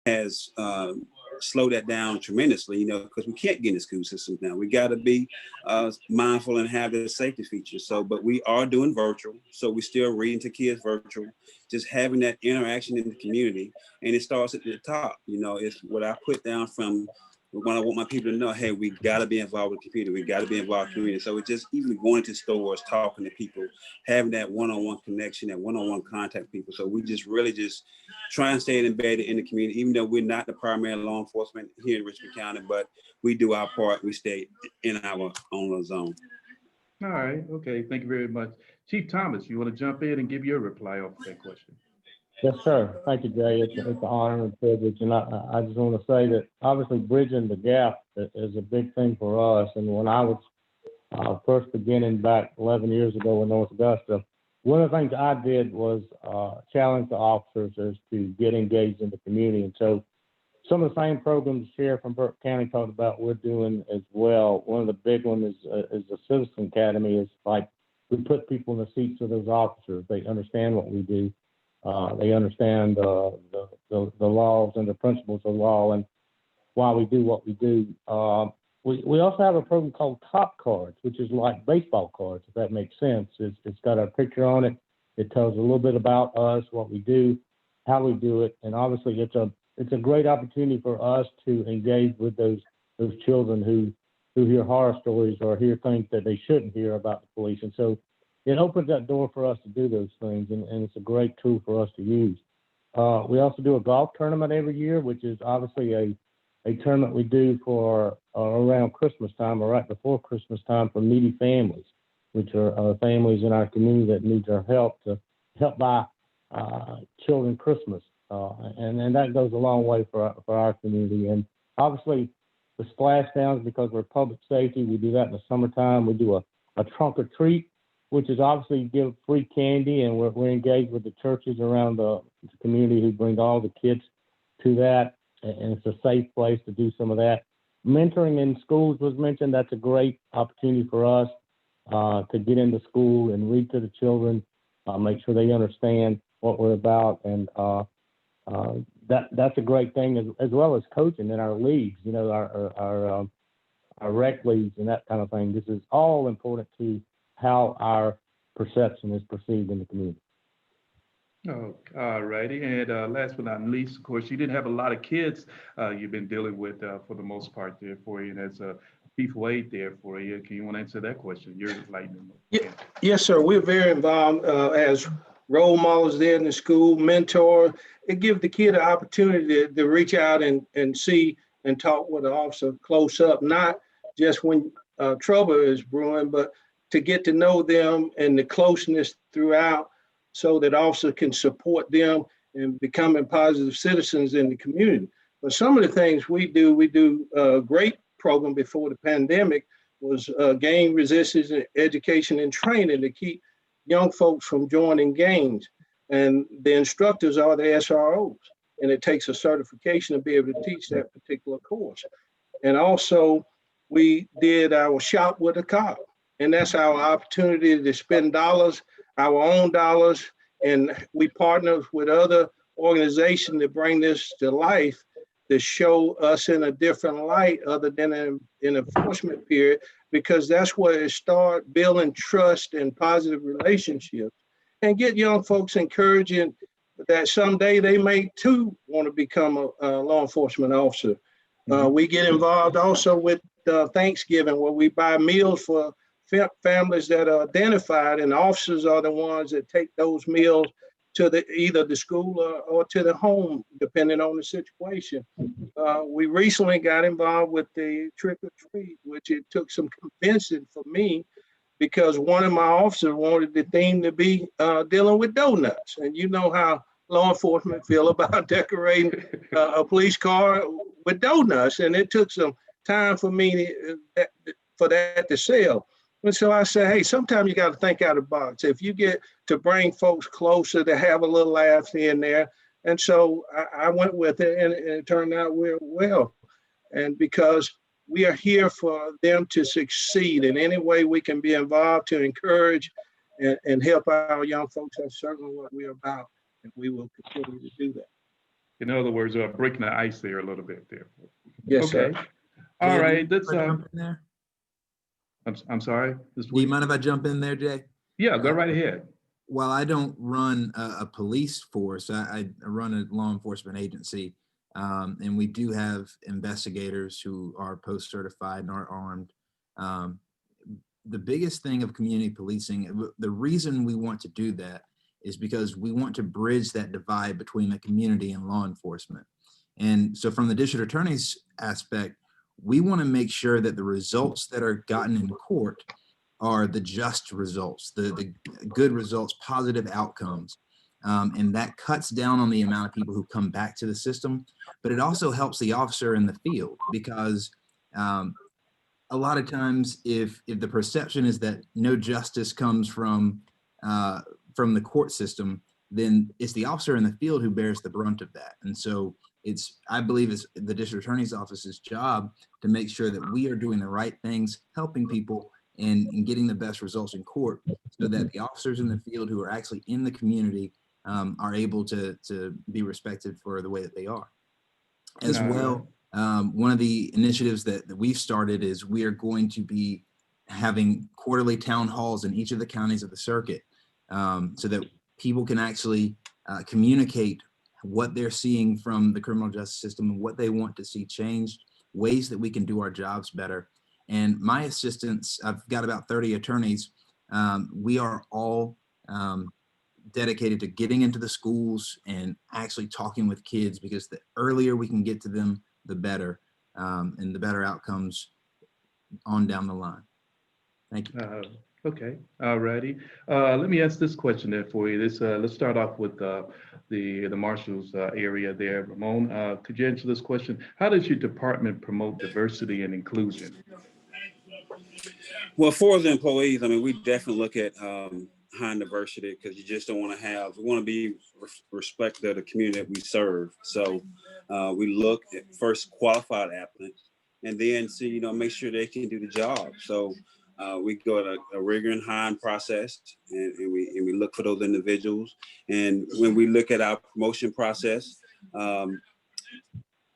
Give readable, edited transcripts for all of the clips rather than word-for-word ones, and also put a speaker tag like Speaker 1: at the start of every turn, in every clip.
Speaker 1: has slowed that down tremendously, because we can't get in the school systems now. We got to be mindful and have the safety features. So, but we are doing virtual. So we're still reading to kids virtual, just having that interaction in the community. And it starts at the top. It's what I put down from when I want my people to know, hey, we got to be involved with the community. We got to be involved with the community. So it's just even going to stores, talking to people, having that one-on-one connection, that one-on-one contact with people. So we just really just try and stay embedded in the community, even though we're not the primary law enforcement here in Richmond County, but we do our part. We stay in our own zone.
Speaker 2: All right. Okay. Thank you very much. Chief Thomas, you want to jump in and give your reply off that question?
Speaker 3: Yes, sir. Thank you, Jay. It's an honor and privilege. And I just want to say that obviously bridging the gap is a big thing for us. And when I was first beginning back 11 years ago in North Augusta, one of the things I did was challenge the officers as to get engaged in the community. And so some of the same programs the Sheriff from Burke County talked about, we're doing as well. One of the big ones is the Citizen Academy. It's like we put people in the seats of those officers. They understand what we do. They understand the laws and the principles of law and why we do what we do. We also have a program called Top Cards, which is like baseball cards, if that makes sense. It's got our picture on it. It tells a little bit about us, what we do, how we do it, and obviously it's a great opportunity for us to engage with those children who hear horror stories or hear things that they shouldn't hear about the police. And so it opens that door for us to do those things, and it's a great tool for us to use. We also do a golf tournament every year, which is obviously a tournament we do for around Christmas time or right before Christmas time for needy families, which are families in our community that need our help to help buy children Christmas. And that goes a long way for our community. And obviously the splash downs, because we're public safety, we do that in the summertime. We do a trunk or treat, which is obviously give free candy, and we're engaged with the churches around the community who bring all the kids to that, and it's a safe place to do some of that. Mentoring in schools was mentioned. That's a great opportunity for us to get into school and read to the children, make sure they understand what we're about, and that's a great thing, as well as coaching in our leagues, our rec leagues and that kind of thing. This is all important to how our perception is perceived in the community.
Speaker 2: Oh, all righty. And last but not least, of course, you didn't have a lot of kids you've been dealing with for the most part there for you. And that's a people aid there for you. Can you want to answer that question? You're lightning.
Speaker 4: Yeah. Yes, sir. We're very involved as role models there in the school, mentor. It gives the kid an opportunity to reach out and see and talk with an officer close up, not just when trouble is brewing, but to get to know them and the closeness throughout, so that officers can support them in becoming positive citizens in the community. But some of the things we do a great program before the pandemic was gang resistance education and training to keep young folks from joining gangs. And the instructors are the SROs, and it takes a certification to be able to teach that particular course. And also we did our shop with a cop, and that's our opportunity to spend dollars, our own dollars, and we partner with other organizations to bring this to life, to show us in a different light other than an enforcement period, because that's where it starts building trust and positive relationships, and get young folks encouraging that someday they may too want to become a law enforcement officer. We get involved also with Thanksgiving, where we buy meals for families that are identified, and officers are the ones that take those meals to either the school or to the home, depending on the situation. We recently got involved with the trick or treat, which it took some convincing for me, because one of my officers wanted the theme to be dealing with donuts. And you know how law enforcement feel about decorating a police car with donuts. And it took some time for me for that to sell. And so I said, hey, sometimes you got to think out of the box. If you get to bring folks closer, to have a little laugh here and there. And so I went with it, and it turned out real well. And because we are here for them to succeed in any way we can be involved to encourage and help our young folks, that's certainly what we're about. And we will continue to do that.
Speaker 2: In other words, breaking the ice there a little bit there.
Speaker 4: Yes, sir.
Speaker 2: Okay. All
Speaker 5: Jay,
Speaker 2: right.
Speaker 5: do you
Speaker 2: Let's.
Speaker 5: mind if I jump in there?
Speaker 2: I'm sorry.
Speaker 5: Do you mind if I jump in there, Jay?
Speaker 2: Yeah, go right ahead.
Speaker 5: While I don't run a police force, I run a law enforcement agency, and we do have investigators who are post-certified and are armed. The biggest thing of community policing, the reason we want to do that is because we want to bridge that divide between the community and law enforcement. And so from the district attorney's aspect, we want to make sure that the results that are gotten in court are the just results, the good results, positive outcomes. And that cuts down on the amount of people who come back to the system, but it also helps the officer in the field because a lot of times if the perception is that no justice comes from the court system, then it's the officer in the field who bears the brunt of that. And so I believe it's the district attorney's office's job to make sure that we are doing the right things, helping people and getting the best results in court so that the officers in the field who are actually in the community are able to be respected for the way that they are. As well, one of the initiatives that we've started is we are going to be having quarterly town halls in each of the counties of the circuit so that people can actually communicate what they're seeing from the criminal justice system and what they want to see changed, ways that we can do our jobs better. And my assistants, I've got about 30 attorneys. We are all dedicated to getting into the schools and actually talking with kids because the earlier we can get to them, the better, and the better outcomes on down the line. Thank you.
Speaker 2: Okay, all righty. Let me ask this question there for you. Let's start off with the Marshall's area there. Ramon, could you answer this question? How does your department promote diversity and inclusion?
Speaker 1: Well, for the employees, I mean, we definitely look at high diversity because you just don't want to we want to be respected of the community that we serve. So we look at first qualified applicants and then see, make sure they can do the job. So we go at a rigor and hiring process and we look for those individuals. And when we look at our promotion process,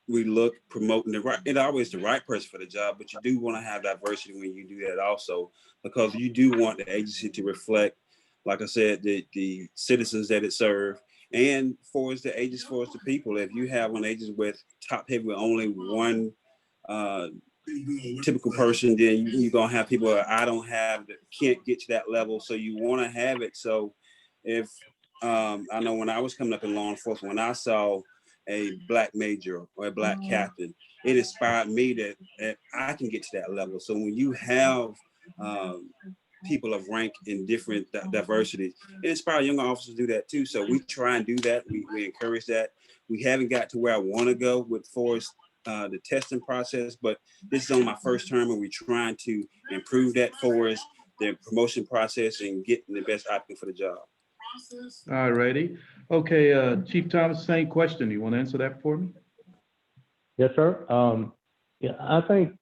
Speaker 1: we look promoting always the right person for the job, but you do want to have diversity when you do that also, because you do want the agency to reflect, like I said, the citizens that it serves, and for us the agents, for us the people. If you have an agent with top heavy with only one typical person, then you're gonna have people that can't get to that level. So you want to have it. So if I know when I was coming up in law enforcement, when I saw a black major or a black captain, it inspired me that I can get to that level. So when you have people of rank in different diversities, it inspires young officers to do that too. So we try and do that. We encourage that. We haven't got to where I want to go with Forrest, the testing process, but this is on my first term and we're trying to improve that for us, the promotion process and getting the best applicant for the job.
Speaker 2: All righty. Okay, Chief Thomas, same question. You want to answer that for me?
Speaker 3: Yes, sir. Yeah, I think,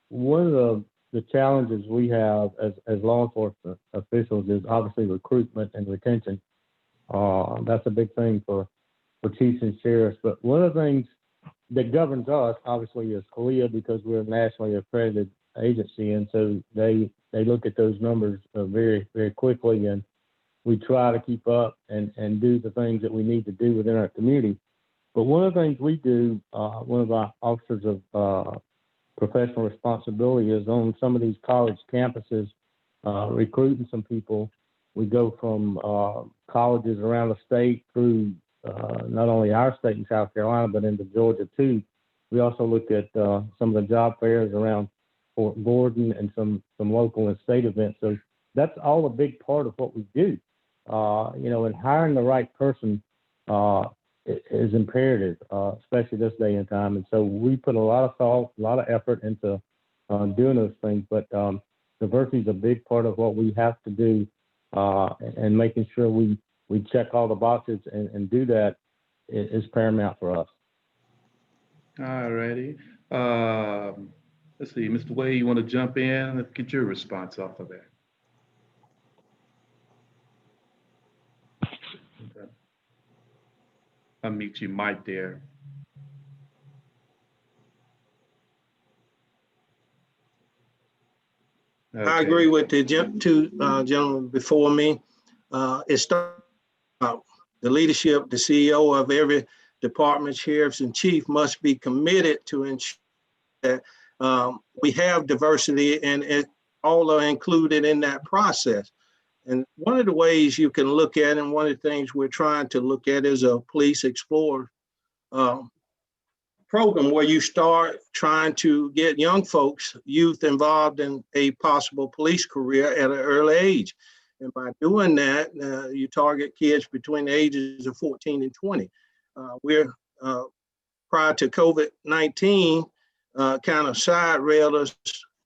Speaker 3: one of the challenges we have as law enforcement officials is obviously recruitment and retention. That's a big thing for chiefs and sheriffs. But one of the things that governs us, obviously, is CALEA, because we're a nationally accredited agency. And so they look at those numbers very, very quickly. And we try to keep up and do the things that we need to do within our community. But one of the things we do, one of our officers of professional responsibility is on some of these college campuses, recruiting some people. We go from colleges around the state through not only our state in South Carolina, but into Georgia too. We also look at some of the job fairs around Fort Gordon and some local and state events. So that's all a big part of what we do. And hiring the right person is imperative, especially this day and time. And so we put a lot of thought, a lot of effort into doing those things. But diversity is a big part of what we have to do, and making sure we check all the boxes and do that is paramount for us.
Speaker 2: All righty. Let's see, Mr. Wade, you want to jump in? Let's get your response off of that. unmute your mic there.
Speaker 4: I agree with the two gentlemen before me. It starts out the leadership, the CEO of every department, sheriffs and chief must be committed to ensure that we have diversity and it all are included in that process. And one of the ways you can look at, and one of the things we're trying to look at is a police explorer program where you start trying to get young folks, youth involved in a possible police career at an early age. And by doing that, you target kids between the ages of 14 and 20. We're prior to COVID-19, kind of side railed us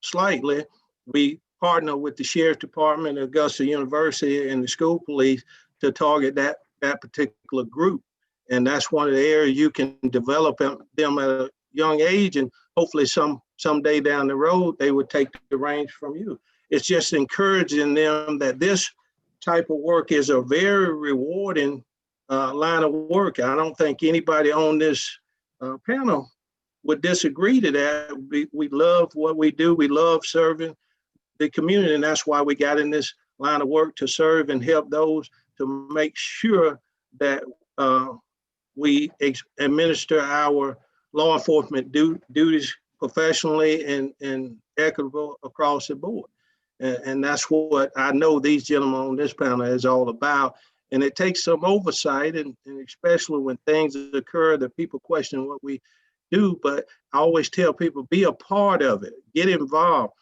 Speaker 4: slightly. We partner with the Sheriff Department, Augusta University, and the school police to target that particular group. And that's one of the areas you can develop them at a young age, and hopefully someday down the road, they would take the reins from you. It's just encouraging them that this type of work is a very rewarding line of work. I don't think anybody on this panel would disagree to that. We love what we do. We love serving the community, and that's why we got in this line of work, to serve and help those, to make sure that we administer our law enforcement duties professionally and equitable across the board. And that's what I know these gentlemen on this panel is all about. And it takes some oversight, and especially when things occur that people question what we do. But I always tell people, be a part of it, get involved.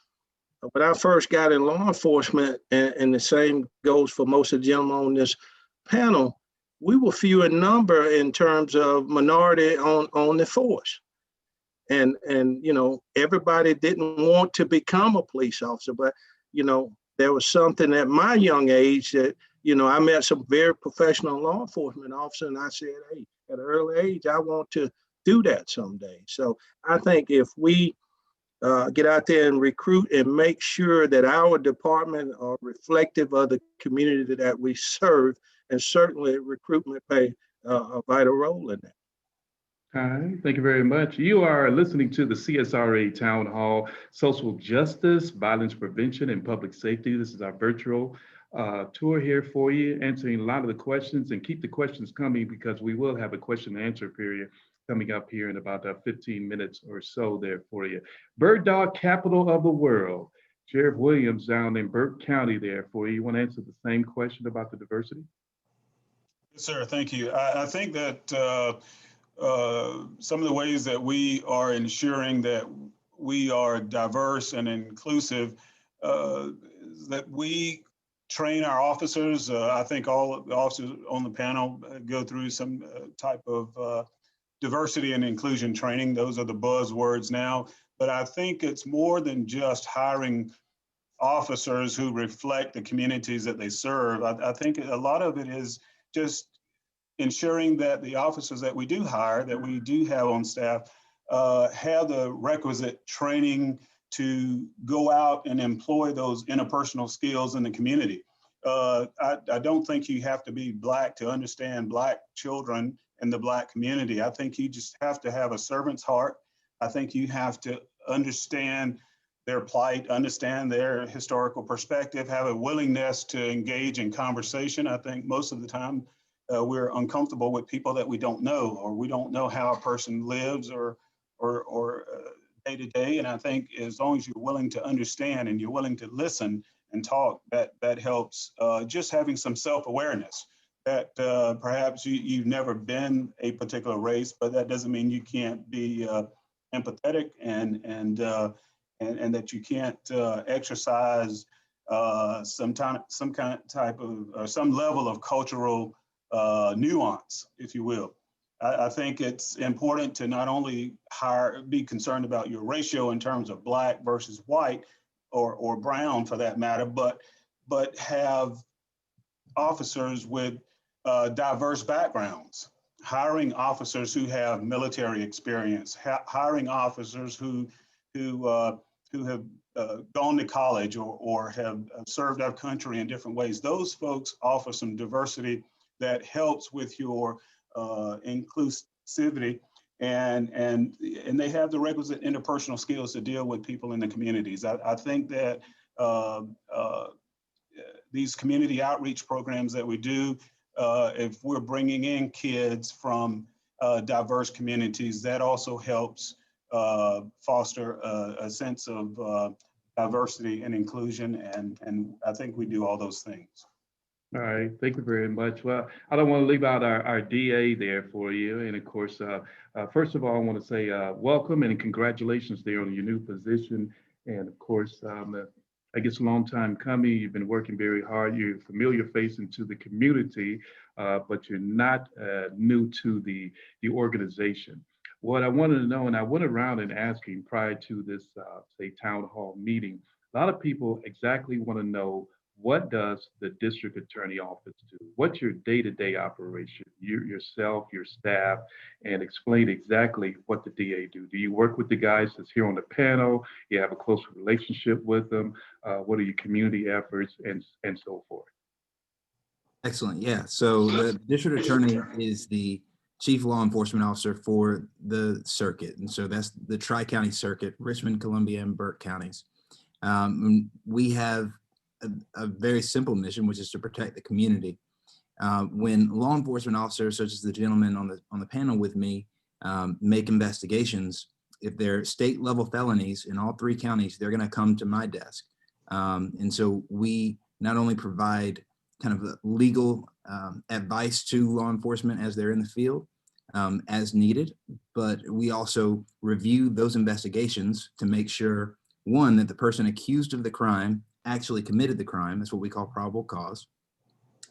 Speaker 4: When I first got in law enforcement, and the same goes for most of the gentlemen on this panel, we were few in number in terms of minority on the force. And you know, everybody didn't want to become a police officer, but you know, there was something at my young age that, you know, I met some very professional law enforcement officers, and I said, hey, at an early age, I want to do that someday. So I think if we get out there and recruit and make sure that our department are reflective of the community that we serve, and certainly recruitment play a vital role in that.
Speaker 2: All right, thank you very much. You are listening to the CSRA Town Hall, Social Justice, Violence Prevention, and Public Safety. This is our virtual tour here for you, answering a lot of the questions, and keep the questions coming because we will have a question and answer period coming up here in about 15 minutes or so there for you. Bird Dog Capital of the World. Sheriff Williams down in Burke County there for you. You want to answer the same question about the diversity?
Speaker 6: Yes, sir, thank you. I think that some of the ways that we are ensuring that we are diverse and inclusive, that we train our officers. I think all the officers on the panel go through some type of diversity and inclusion training. Those are the buzzwords now. But I think it's more than just hiring officers who reflect the communities that they serve. I think a lot of it is just ensuring that the officers that we do hire, that we do have on staff, have the requisite training to go out and employ those interpersonal skills in the community. I don't think you have to be Black to understand Black children in the Black community. I think you just have to have a servant's heart. I think you have to understand their plight, understand their historical perspective, have a willingness to engage in conversation. I think most of the time, we're uncomfortable with people that we don't know, or we don't know how a person lives or day to day. And I think as long as you're willing to understand and you're willing to listen and talk, that helps. Just having some self-awareness that perhaps you've never been a particular race, but that doesn't mean you can't be empathetic and that you can't exercise some level of cultural nuance, if you will. I think it's important to not only be concerned about your ratio in terms of Black versus white or brown for that matter, but have officers with diverse backgrounds, hiring officers who have military experience, hiring officers who have gone to college or have served our country in different ways. Those folks offer some diversity that helps with your inclusivity, and they have the requisite interpersonal skills to deal with people in the communities. I think that these community outreach programs that we do, if we're bringing in kids from diverse communities, that also helps foster a sense of diversity and inclusion. And I think we do all those things.
Speaker 2: All right, thank you very much. Well, I don't want to leave out our DA there for you. And of course, first of all, I want to say welcome and congratulations there on your new position. And of course, I guess a long time coming, you've been working very hard. You're a familiar face into the community, but you're not new to the organization. What I wanted to know, and I went around and asking prior to this, say, town hall meeting, a lot of people exactly want to know, what does the district attorney office do? What's your day-to-day operation, yourself, your staff, and explain exactly what the DA do. Do you work with the guys that's here on the panel? You have a close relationship with them? What are your community efforts and so forth?
Speaker 5: Excellent. Yeah. So the district attorney is the chief law enforcement officer for the circuit. And so that's the Tri-County Circuit, Richmond, Columbia, and Burke counties. We have a very simple mission, which is to protect the community. When law enforcement officers, such as the gentleman on the panel with me, make investigations, if they're state level felonies in all 3 counties, they're going to come to my desk. And so we not only provide kind of legal advice to law enforcement as they're in the field as needed, but we also review those investigations to make sure, one, that the person accused of the crime actually committed the crime. That's what we call probable cause.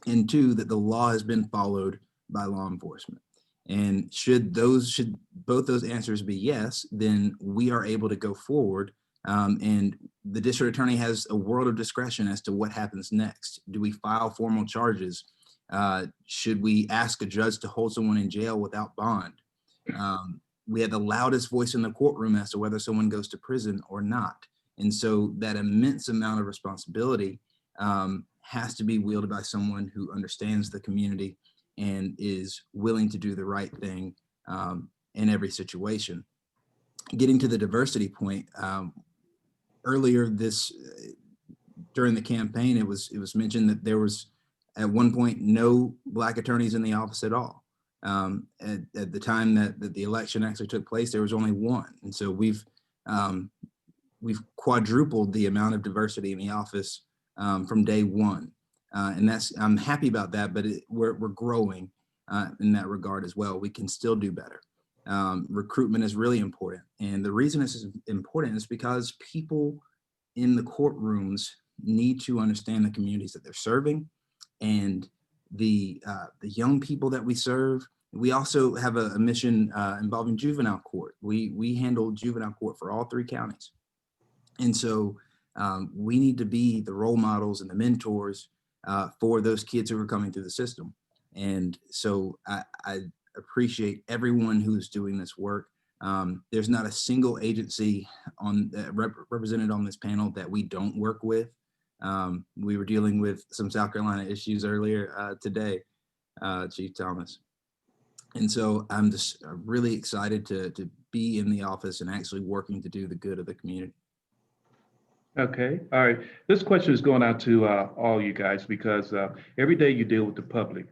Speaker 5: And 2, that the law has been followed by law enforcement. And should both those answers be yes, then we are able to go forward. And the district attorney has a world of discretion as to what happens next. Do we file formal charges? Should we ask a judge to hold someone in jail without bond? We have the loudest voice in the courtroom as to whether someone goes to prison or not. And so that immense amount of responsibility has to be wielded by someone who understands the community and is willing to do the right thing in every situation. Getting to the diversity point, earlier during the campaign, it was mentioned that there was at one point no Black attorneys in the office at all. At the time that the election actually took place, there was only 1. And so we've quadrupled the amount of diversity in the office from day 1. And I'm happy about that, but we're growing in that regard as well. We can still do better. Recruitment is really important. And the reason this is important is because people in the courtrooms need to understand the communities that they're serving and the young people that we serve. We also have a mission involving juvenile court. We handle juvenile court for all 3 counties. And so we need to be the role models and the mentors for those kids who are coming through the system. And so I appreciate everyone who's doing this work. There's not a single agency represented on this panel that we don't work with. We were dealing with some South Carolina issues earlier today, Chief Thomas. And so I'm just really excited to be in the office and actually working to do the good of the community.
Speaker 2: Okay, all right. This question is going out to all you guys because every day you deal with the public,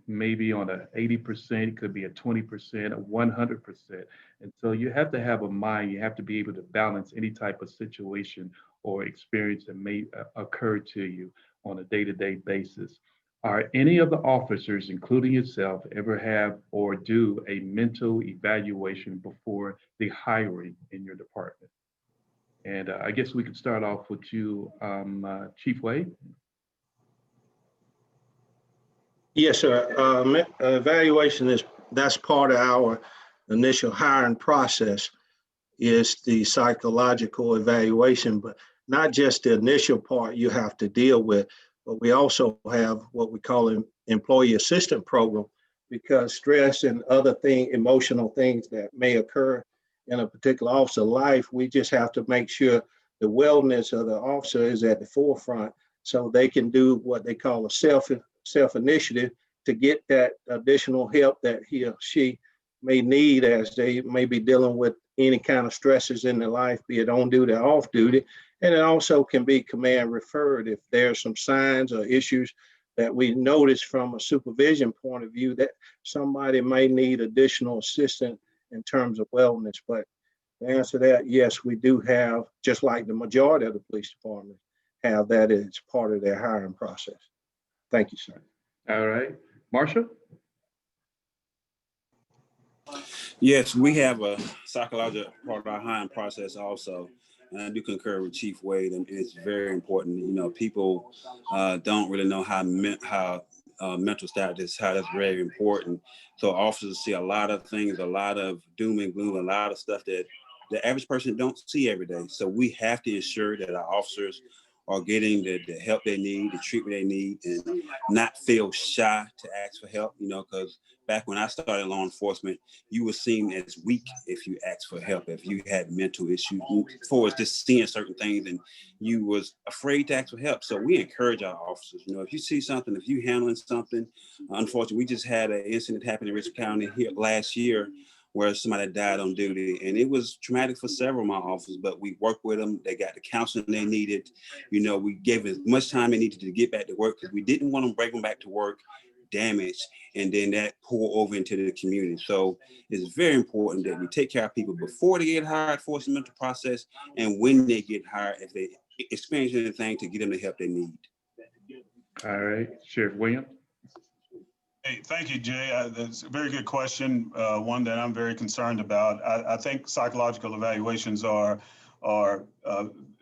Speaker 2: maybe on a 80%, it could be a 20%, a 100%. And so you have to have a mind, you have to be able to balance any type of situation or experience that may occur to you on a day-to-day basis. Are any of the officers, including yourself, ever have or do a mental evaluation before the hiring in your department? And I guess we could start off with you, Chief Wade.
Speaker 4: Yes, sir. Evaluation that's part of our initial hiring process, is the psychological evaluation, but not just the initial part you have to deal with, but we also have what we call an employee assistance program, because stress and other emotional things that may occur in a particular officer's life, we just have to make sure the wellness of the officer is at the forefront so they can do what they call a self-initiative to get that additional help that he or she may need as they may be dealing with any kind of stresses in their life, be it on duty or off duty. And it also can be command referred if there's some signs or issues that we notice from a supervision point of view that somebody may need additional assistance in terms of wellness. But to answer that, yes, we do have, just like the majority of the police departments have that as part of their hiring process. Thank you, sir.
Speaker 2: All right. Marcia?
Speaker 1: Yes, we have a psychological part of our hiring process also. And I do concur with Chief Wade, and it's very important. You know, people don't really know how mental status, how that's very important. So officers see a lot of things, a lot of doom and gloom, a lot of stuff that the average person don't see every day. So we have to ensure that our officers are getting the help they need, the treatment they need, and not feel shy to ask for help, you know, because back when I started law enforcement, you were seen as weak if you asked for help, if you had mental issues, for just seeing certain things, and you was afraid to ask for help. So we encourage our officers, you know, if you see something, if you handling something, unfortunately, we just had an incident happen in Richland County here last year where somebody died on duty, and it was traumatic for several of my officers, but we worked with them. They got the counseling they needed. You know, we gave as much time they needed to get back to work because we didn't want to bring them back to work damaged, and then that pour over into the community. So it's very important that we take care of people before they get hired for the mental process, and when they get hired, if they experience anything, to get them the help they need.
Speaker 2: All right. Sheriff Williams?
Speaker 6: Hey, thank you, Jay. That's a very good question, one that I'm very concerned about. I think psychological evaluations are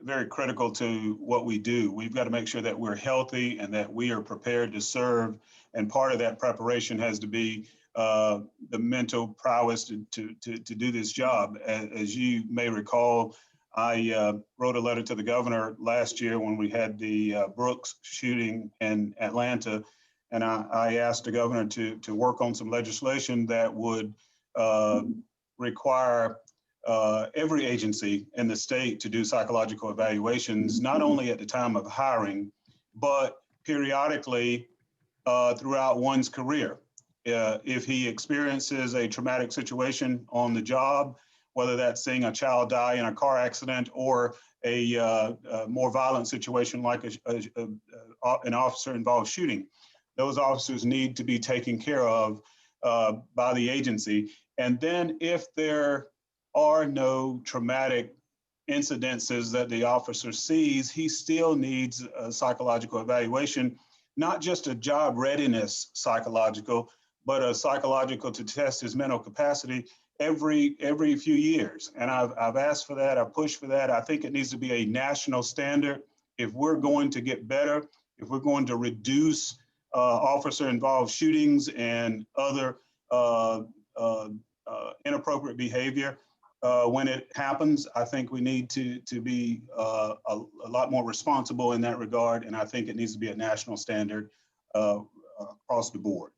Speaker 6: very critical to what we do. We've got to make sure that we're healthy and that we are prepared to serve. And part of that preparation has to be the mental prowess to do this job. As you may recall, I wrote a letter to the governor last year when we had the Brooks shooting in Atlanta. And I asked the governor to work on some legislation that would require every agency in the state to do psychological evaluations, not only at the time of hiring, but periodically throughout one's career. If he experiences a traumatic situation on the job, whether that's seeing a child die in a car accident or a more violent situation like an officer-involved shooting, those officers need to be taken care of by the agency. And then if there are no traumatic incidences that the officer sees, he still needs a psychological evaluation, not just a job readiness psychological, but a psychological to test his mental capacity every few years. And I've asked for that, I've pushed for that. I think it needs to be a national standard. If we're going to get better, if we're going to reduce officer-involved shootings and other inappropriate behavior when it happens, I think we need to be a lot more responsible in that regard, and I think it needs to be a national standard across the board.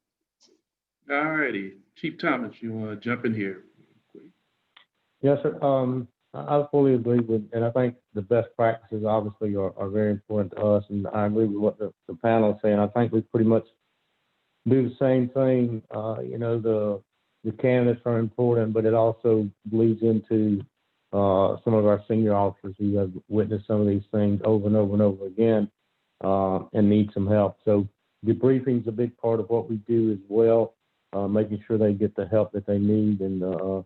Speaker 2: All righty. Chief Thomas, you want to jump in here?
Speaker 3: Yes, sir. I fully agree with, and I think the best practices obviously are very important to us, and I agree with what the panel is saying. I think we pretty much do the same thing. You know, the candidates are important, but it also bleeds into some of our senior officers who have witnessed some of these things over and over and over again and need some help. So debriefing is a big part of what we do as well, making sure they get the help that they need and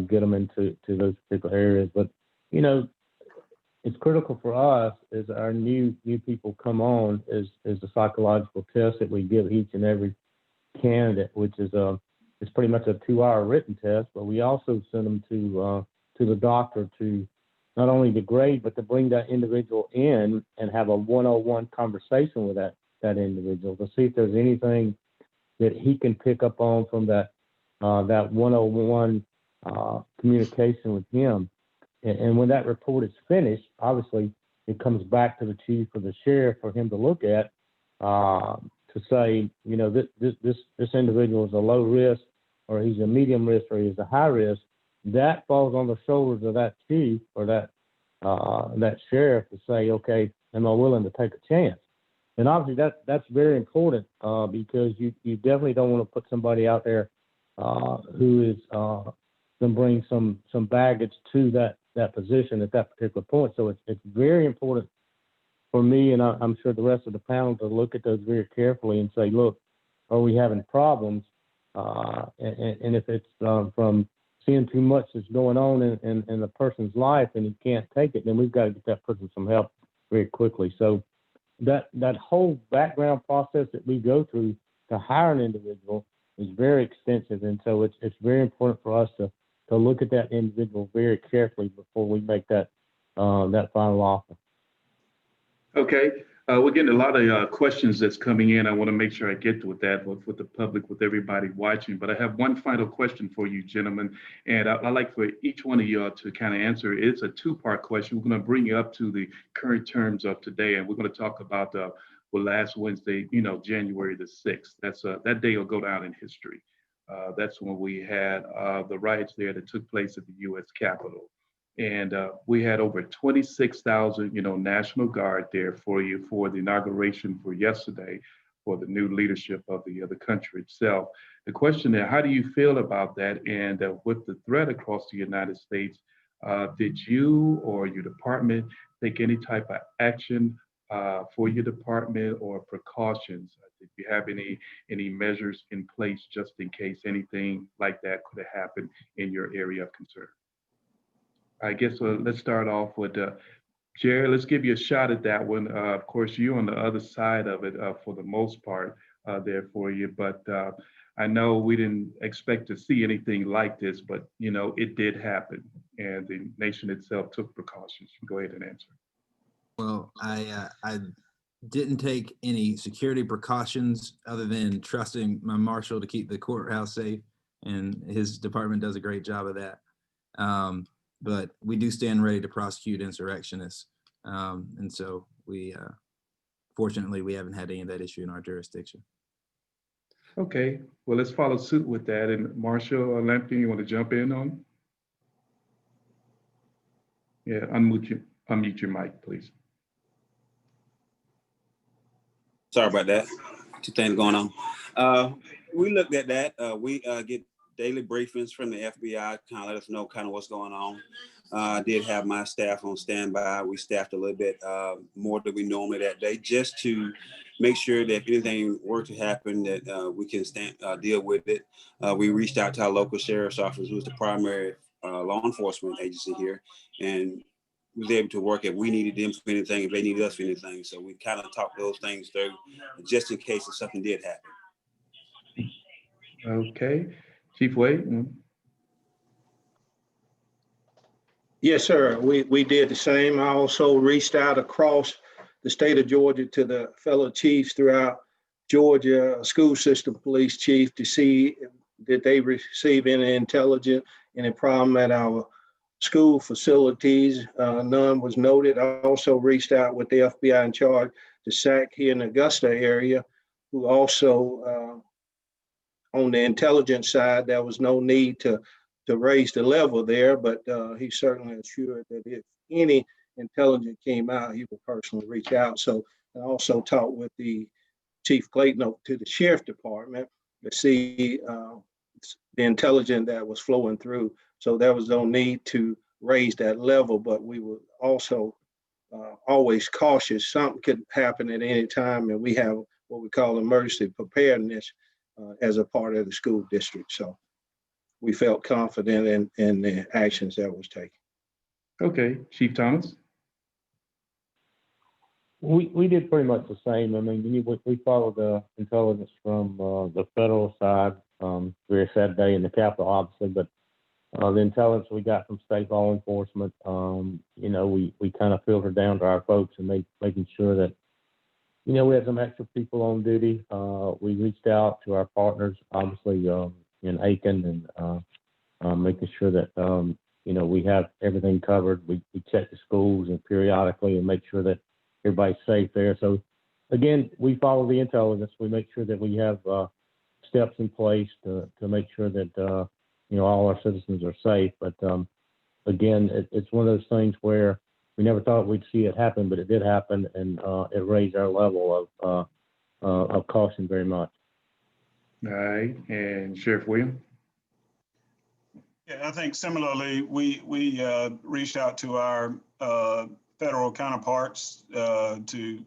Speaker 3: get them into those particular areas. But, you know, it's critical for us as our new people come on is the psychological test that we give each and every candidate, which is it's pretty much a 2-hour written test, but we also send them to the doctor to not only degrade, but to bring that individual in and have a one-on-one conversation with that individual to see if there's anything that he can pick up on from that one-on-one communication with him. And when that report is finished, obviously it comes back to the chief or the sheriff for him to look at to say, you know, this individual is a low risk, or he's a medium risk, or he's a high risk. That falls on the shoulders of that chief or that sheriff to say, okay, am I willing to take a chance? And obviously that's very important because you definitely don't want to put somebody out there who is going to bring some baggage to that position at that particular point. So it's very important for me, and I'm sure the rest of the panel, to look at those very carefully and say, look, are we having problems? And if it's from seeing too much that's going on in the person's life and he can't take it, then we've got to get that person some help very quickly. So that whole background process that we go through to hire an individual is very extensive. And so it's very important for us to look at that individual very carefully before we make that final offer.
Speaker 2: Okay, we're getting a lot of questions that's coming in. I want to make sure I get with that with the public, with everybody watching. But I have one final question for you, gentlemen, and I'd like for each one of y'all to kind of answer. It's a two-part question. We're going to bring you up to the current terms of today, and we're going to talk about last Wednesday, January the 6th. That day will go down in history. That's when we had the riots there that took place at the U.S. Capitol. And we had over 26,000, National Guard there for you for the inauguration for yesterday for the new leadership of the country itself. The question is, how do you feel about that? And with the threat across the United States, did you or your department take any type of action for your department or precautions? Did you have any measures in place just in case anything like that could have happened in your area of concern? I guess let's start off with Jerry. Let's give you a shot at that one. Of course, you're on the other side of it for the most part there for you. But I know we didn't expect to see anything like this, but it did happen, and the nation itself took precautions. Go ahead and answer.
Speaker 5: Well, I didn't take any security precautions other than trusting my marshal to keep the courthouse safe, and his department does a great job of that. But we do stand ready to prosecute insurrectionists. And so fortunately, we haven't had any of that issue in our jurisdiction.
Speaker 2: Okay, well, let's follow suit with that. And Marshall Lampkin, you want to jump in on? Yeah, unmute your mic, please.
Speaker 1: Sorry about that. Two things going on. We looked at that. We get daily briefings from the FBI, kind of let us know kind of what's going on. I did have my staff on standby. We staffed a little bit more than we normally that day, just to make sure that if anything were to happen, that we can deal with it. We reached out to our local sheriff's office, who's the primary law enforcement agency here, and was able to work if we needed them for anything, if they needed us for anything. So we kind of talked those things through, just in case if something did happen.
Speaker 2: Okay. Chief Wade?
Speaker 4: Yes, sir. We did the same. I also reached out across the state of Georgia to the fellow chiefs throughout Georgia, school system police chief, to see did they receive any intelligence, any problem at our school facilities. None was noted. I also reached out with the FBI in charge, the SAC here in the Augusta area, who also on the intelligence side, there was no need to raise the level there, but he certainly assured that if any intelligence came out, he would personally reach out. So I also talked with the Chief Clayton to the Sheriff Department to see the intelligence that was flowing through. So there was no need to raise that level, but we were also always cautious. Something could happen at any time, and we have what we call emergency preparedness as a part of the school district. So we felt confident in the actions that was taken.
Speaker 2: Okay, Chief Thomas?
Speaker 3: We did pretty much the same. I mean, we followed the intelligence from the federal side very sad day in the Capitol, obviously, but the intelligence we got from state law enforcement, we kind of filtered down to our folks and making sure that, we had some extra people on duty. We reached out to our partners, obviously, in Aiken, and making sure that, we have everything covered. We check the schools and periodically and make sure that everybody's safe there. So again, we follow the intelligence. We make sure that we have steps in place to make sure that, all our citizens are safe. But again, it's one of those things where we never thought we'd see it happen, but it did happen, and it raised our level of caution very much.
Speaker 2: All right, and Sheriff Williams?
Speaker 6: Yeah, I think similarly, we reached out to our federal counterparts to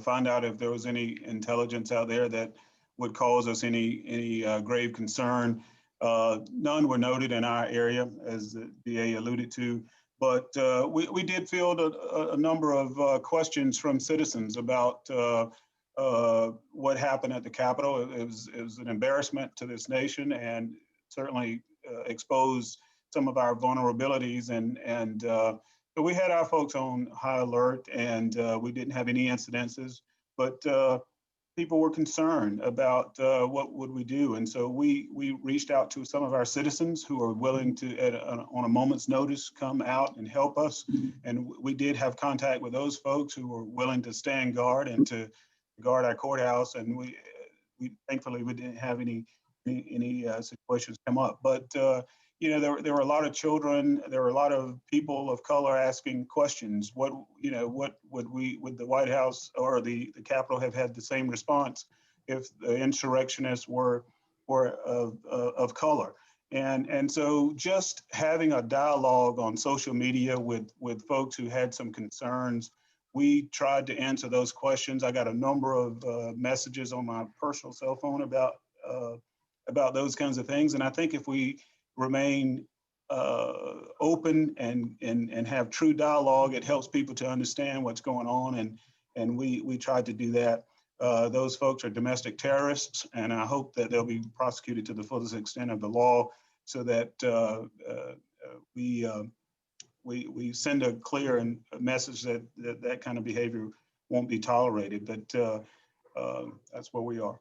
Speaker 6: find out if there was any intelligence out there that would cause us any grave concern. None were noted in our area, as the DA alluded to, but we did field a number of questions from citizens about what happened at the Capitol. It was an embarrassment to this nation, and certainly exposed some of our vulnerabilities, and so we had our folks on high alert, and we didn't have any incidences, but people were concerned about what would we do, and so we reached out to some of our citizens who are willing to, on a moment's notice, come out and help us, and we did have contact with those folks who were willing to stand guard and to guard our courthouse, and we thankfully we didn't have any situations come up, but you know, there were a lot of children, there were a lot of people of color asking questions. What would the White House or the Capitol have had the same response if the insurrectionists were of color? And so just having a dialogue on social media with folks who had some concerns, we tried to answer those questions. I got a number of messages on my personal cell phone about those kinds of things. And I think if we remain open and have true dialogue, it helps people to understand what's going on. And we tried to do that. Those folks are domestic terrorists, and I hope that they'll be prosecuted to the fullest extent of the law, so that we send a clear message that kind of behavior won't be tolerated. But that's where we are.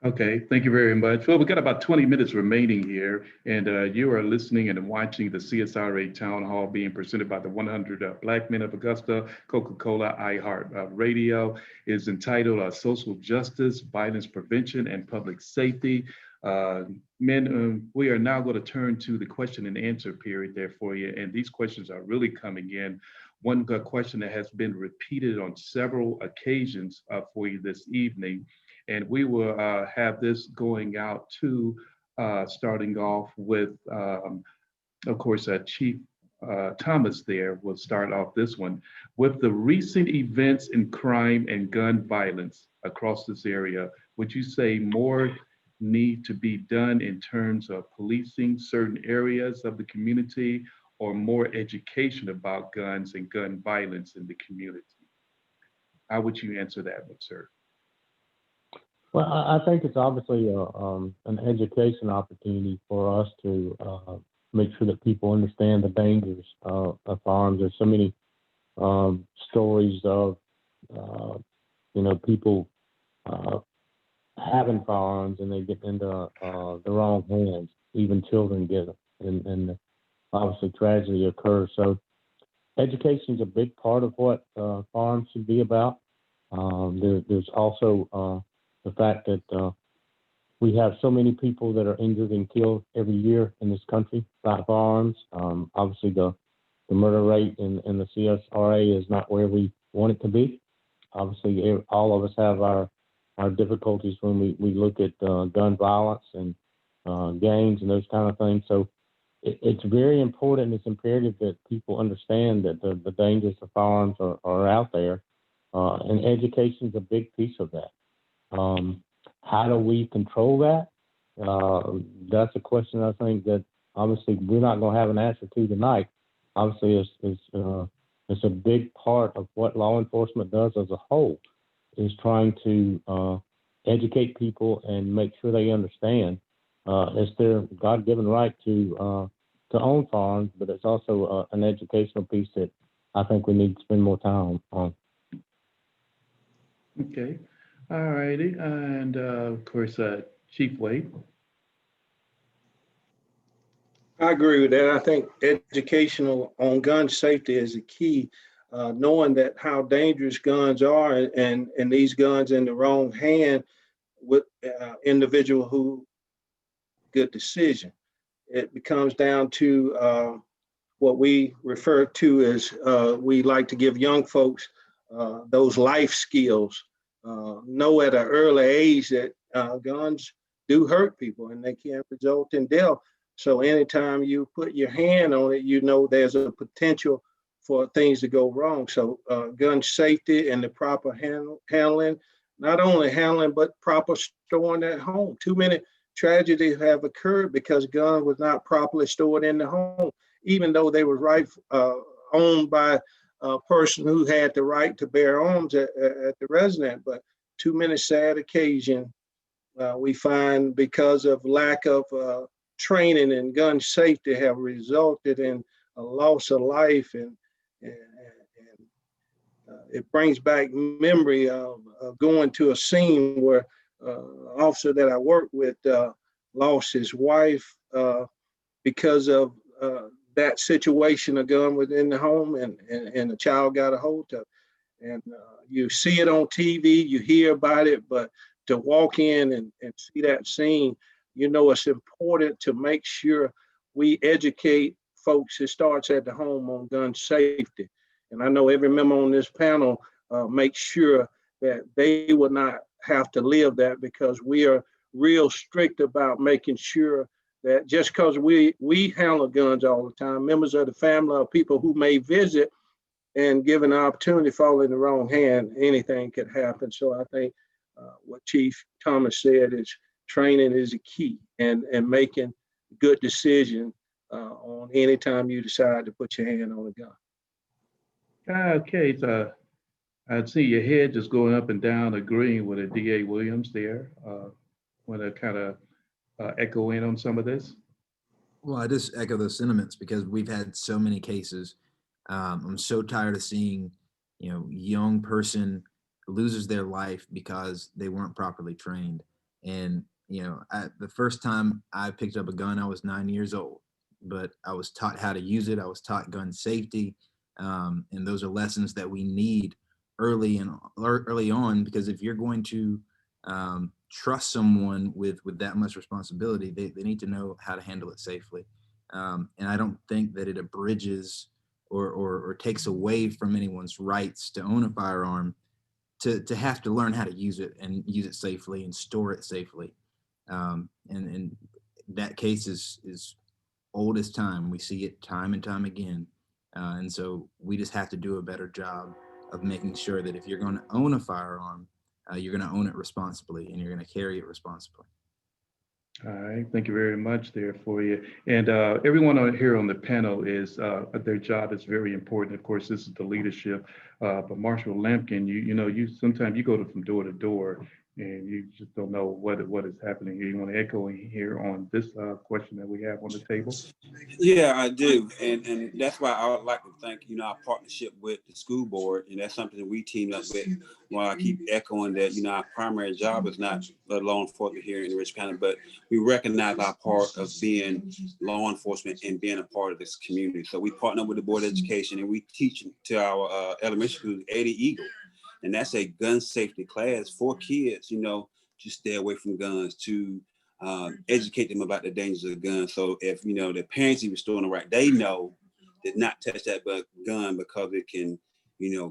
Speaker 2: Okay, thank you very much. Well, we got about 20 minutes remaining here, and you are listening and watching the CSRA Town Hall being presented by the 100 Black Men of Augusta, Coca-Cola, iHeart Radio. Is entitled Social Justice, Violence Prevention, and Public Safety. We are now going to turn to the question and answer period there for you, and these questions are really coming in. One question that has been repeated on several occasions for you this evening. And we will have this going out to starting off with, of course, Chief Thomas there will start off this one. With the recent events in crime and gun violence across this area, would you say more need to be done in terms of policing certain areas of the community, or more education about guns and gun violence in the community? How would you answer that, sir?
Speaker 3: Well, I think it's obviously an education opportunity for us to make sure that people understand the dangers of firearms. There's so many stories of, people having firearms and they get into the wrong hands. Even children get them, and obviously tragedy occurs. So education is a big part of what firearms should be about. There's also the fact that we have so many people that are injured and killed every year in this country by firearms. Obviously, the murder rate in the CSRA is not where we want it to be. Obviously, all of us have our difficulties when we look at gun violence and gangs and those kind of things. So it's very important. It's imperative that people understand that the dangers of firearms are out there, and education is a big piece of that. How do we control that? That's a question I think that obviously we're not going to have an answer to tonight. Obviously, it's a big part of what law enforcement does as a whole, is trying to educate people and make sure they understand it's their God-given right to own firearms, but it's also an educational piece that I think we need to spend more time on.
Speaker 2: Okay. All righty. And of course, Chief Wade.
Speaker 4: I agree with that. I think educational on gun safety is the key. Knowing that how dangerous guns are, and these guns in the wrong hand with individual who good decision. It becomes down to what we refer to as, we like to give young folks those life skills. Know at an early age that guns do hurt people and they can result in death. So anytime you put your hand on it, you know there's a potential for things to go wrong. So gun safety and the proper handling, not only handling, but proper storing at home. Too many tragedies have occurred because gun was not properly stored in the home, even though they were owned by a person who had the right to bear arms at the residence. But too many sad occasions we find because of lack of training in gun safety have resulted in a loss of life, and it brings back memory of going to a scene where an officer that I worked with lost his wife because of that situation. A gun was in the home, and a child got a hold of it. And you see it on TV, you hear about it, but to walk in and see that scene, you know it's important to make sure we educate folks. It starts at the home on gun safety. And I know every member on this panel makes sure that they will not have to live that, because we are real strict about making sure that just because we handle guns all the time, members of the family or people who may visit and given an opportunity to fall in the wrong hand, anything could happen. So I think what Chief Thomas said is training is a key, and making good decisions on any time you decide to put your hand on a gun.
Speaker 2: Okay, so I see your head just going up and down, agreeing with a DA Williams there. Want to kind of echo in on some of this?
Speaker 5: Well, I just echo those sentiments because we've had so many cases. I'm so tired of seeing, young person loses their life because they weren't properly trained. And, the first time I picked up a gun, I was 9 years old, but I was taught how to use it. I was taught gun safety. And those are lessons that we need early on, because if you're going to trust someone with that much responsibility, they need to know how to handle it safely. And I don't think that it abridges or takes away from anyone's rights to own a firearm to have to learn how to use it and use it safely and store it safely. And that case is old as time. We see it time and time again. And so we just have to do a better job of making sure that if you're going to own a firearm, you're going to own it responsibly and you're going to carry it responsibly.
Speaker 2: All right, thank you very much there for you. And everyone here on the panel is, their job is very important. Of course, this is the leadership, but Marshal Lampkin, you sometimes you go from door to door and you just don't know what is happening here. You want to echo in here on this question that we have on the table?
Speaker 1: Yeah, I do. And that's why I would like to thank, our partnership with the school board. And that's something that we teamed up with. While I keep echoing that, our primary job is not law enforcement here in Rich County, but we recognize our part of being law enforcement and being a part of this community. So we partner with the Board of Education, and we teach to our elementary school, Eddie Eagle. And that's a gun safety class for kids, to stay away from guns, to educate them about the dangers of guns. So if, the parents even storing the right, they know that not touch that gun because it can,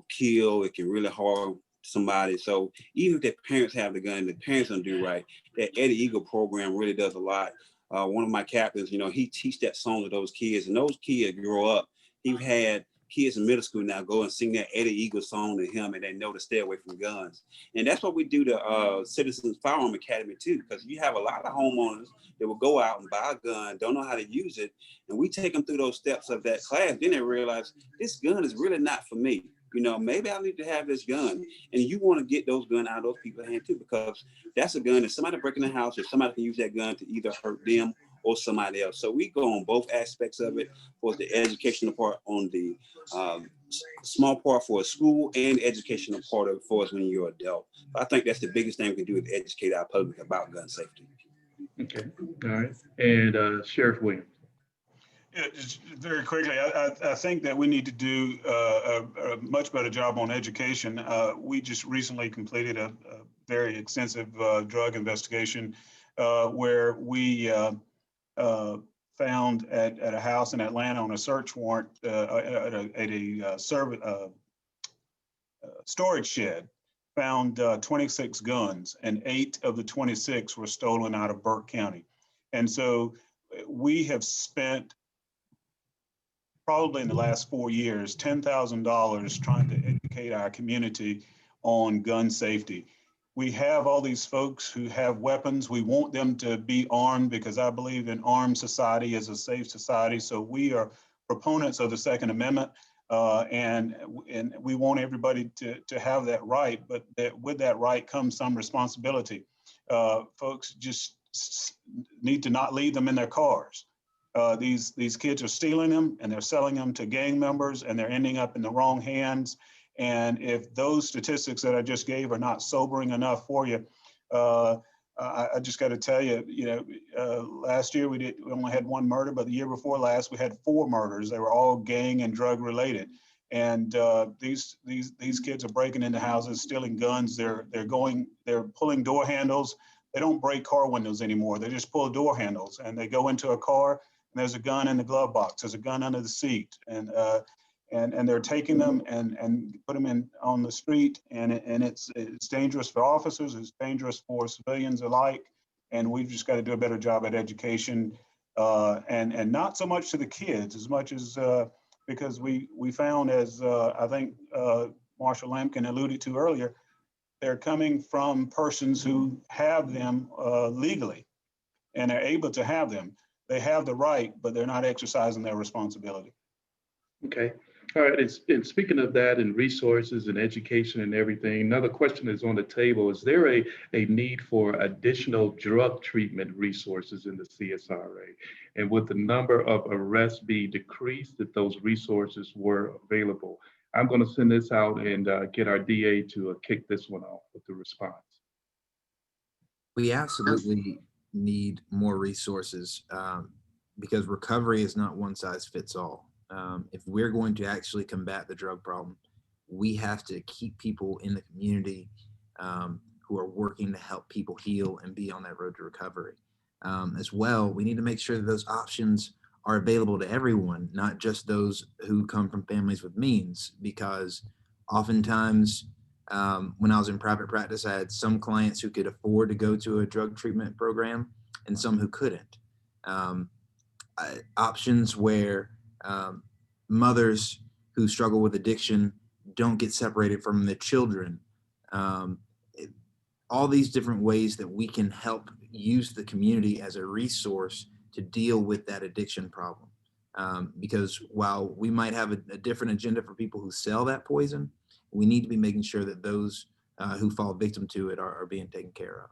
Speaker 1: kill, it can really harm somebody. So even if their parents have the gun, the parents don't do right, that Eddie Eagle program really does a lot. One of my captains, he teach that song to those kids, and those kids grow up. He's had kids in middle school now go and sing that Eddie Eagle song to him, and they know to stay away from guns. And that's what we do to Citizens Firearm Academy too, because you have a lot of homeowners that will go out and buy a gun, don't know how to use it, and we take them through those steps of that class. Then they realize this gun is really not for me. Maybe I need to have this gun. And you want to get those guns out of those people's hands too, because that's a gun that somebody breaking the house, or somebody can use that gun to either hurt them or somebody else. So we go on both aspects of it, for the educational part on the small part for a school, and educational part of it for us when you're an adult. I think that's the biggest thing we can do, is educate our public about gun safety.
Speaker 2: Okay, all right. And Sheriff Williams.
Speaker 6: Yeah, just very quickly, I think that we need to do a much better job on education. We just recently completed a very extensive drug investigation where we found at a house in Atlanta on a search warrant at a storage shed, found 26 guns, and 8 of the 26 were stolen out of Burke County. And so we have spent probably in the last 4 years, $10,000 trying to educate our community on gun safety. We have all these folks who have weapons. We want them to be armed because I believe an armed society is a safe society. So we are proponents of the Second Amendment, and we want everybody to have that right, but with that right comes some responsibility. Folks just need to not leave them in their cars. These kids are stealing them and they're selling them to gang members, and they're ending up in the wrong hands. And if those statistics that I just gave are not sobering enough for you, I just got to tell you, last year we only had 1 murder, but the year before last we had 4 murders. They were all gang and drug related. And these kids are breaking into houses, stealing guns. They're pulling door handles. They don't break car windows anymore. They just pull door handles, and they go into a car, and there's a gun in the glove box. There's a gun under the seat, and they're taking them and put them on the street, and it's dangerous for officers. It's dangerous for civilians alike, and we've just got to do a better job at education, and not so much to the kids as much as because we found, as I think Marshall Lampkin alluded to earlier, they're coming from persons who have them legally, and are able to have them. They have the right, but they're not exercising their responsibility.
Speaker 2: Okay. All right. And speaking of that and resources and education and everything, another question is on the table. Is there a need for additional drug treatment resources in the CSRA? And would the number of arrests be decreased if those resources were available? I'm going to send this out and get our DA to kick this one off with the response.
Speaker 5: We absolutely need more resources because recovery is not one size fits all. If we're going to actually combat the drug problem, we have to keep people in the community who are working to help people heal and be on that road to recovery. As well, we need to make sure that those options are available to everyone, not just those who come from families with means, because oftentimes when I was in private practice, I had some clients who could afford to go to a drug treatment program and some who couldn't. Options where mothers who struggle with addiction don't get separated from their children. All these different ways that we can help use the community as a resource to deal with that addiction problem. Because while we might have a different agenda for people who sell that poison, we need to be making sure that those who fall victim to it are being taken care of.